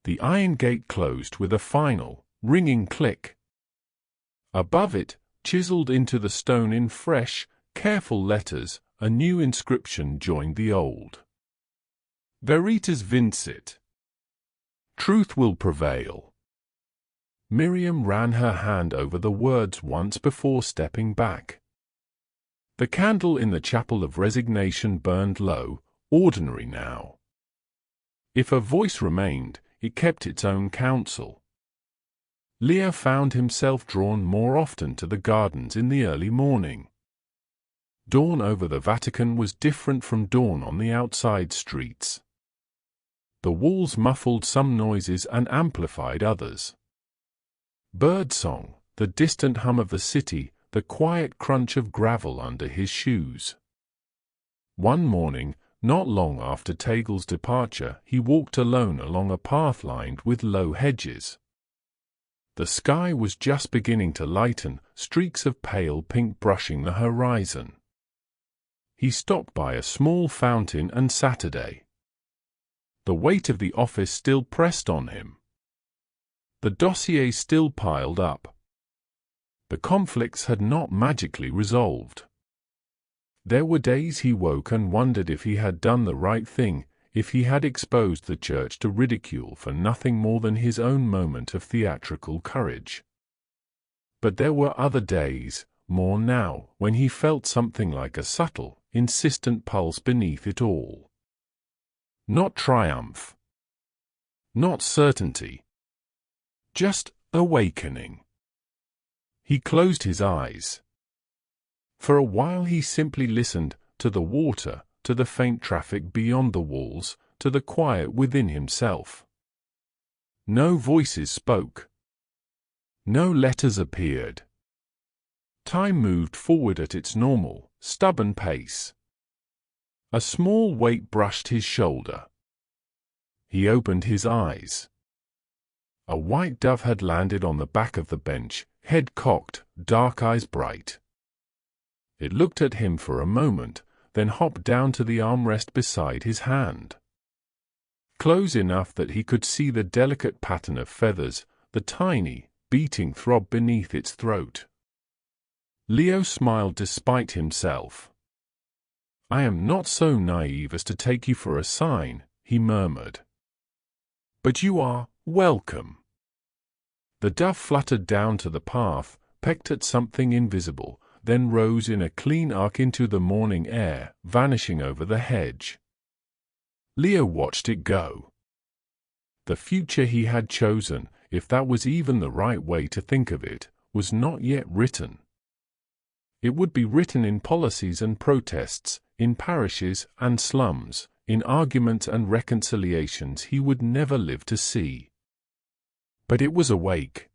The iron gate closed with a final, ringing click. Above it, chiseled into the stone in fresh, careful letters, a new inscription joined the old. Veritas vincit. Truth will prevail. Miriam ran her hand over the words once before stepping back. The candle in the chapel of resignation burned low, ordinary now. If a voice remained, it kept its own counsel. Leo found himself drawn more often to the gardens in the early morning. Dawn over the Vatican was different from dawn on the outside streets. The walls muffled some noises and amplified others. Birdsong, the distant hum of the city, the quiet crunch of gravel under his shoes. One morning, not long after Tagle's departure, he walked alone along a path lined with low hedges. The sky was just beginning to lighten, streaks of pale pink brushing the horizon. He stopped by a small fountain and Saturday. The weight of the office still pressed on him. The dossier still piled up. The conflicts had not magically resolved. There were days he woke and wondered if he had done the right thing, if he had exposed the church to ridicule for nothing more than his own moment of theatrical courage. But there were other days, more now, when he felt something like a subtle, insistent pulse beneath it all. Not triumph. Not certainty. Just awakening. He closed his eyes. For a while he simply listened to the water, to the faint traffic beyond the walls, to the quiet within himself. No voices spoke. No letters appeared. Time moved forward at its normal, stubborn pace. A small weight brushed his shoulder. He opened his eyes. A white dove had landed on the back of the bench, head cocked, dark eyes bright. It looked at him for a moment, then hopped down to the armrest beside his hand. Close enough that he could see the delicate pattern of feathers, the tiny, beating throb beneath its throat. Leo smiled despite himself. "I am not so naive as to take you for a sign," he murmured. "But you are welcome." The dove fluttered down to the path, pecked at something invisible, then rose in a clean arc into the morning air, vanishing over the hedge. Leo watched it go. The future he had chosen, if that was even the right way to think of it, was not yet written. It would be written in policies and protests, in parishes and slums, in arguments and reconciliations he would never live to see. But it was awake.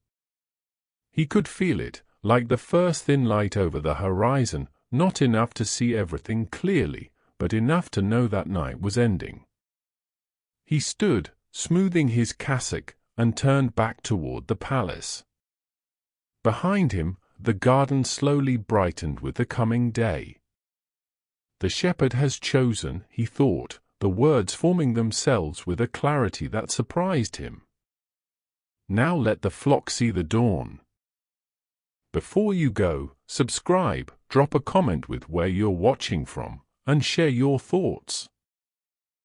He could feel it, like the first thin light over the horizon, not enough to see everything clearly, but enough to know that night was ending. He stood, smoothing his cassock, and turned back toward the palace. Behind him, the garden slowly brightened with the coming day. The shepherd has chosen, he thought, the words forming themselves with a clarity that surprised him. Now let the flock see the dawn. Before you go, subscribe, drop a comment with where you're watching from, and share your thoughts.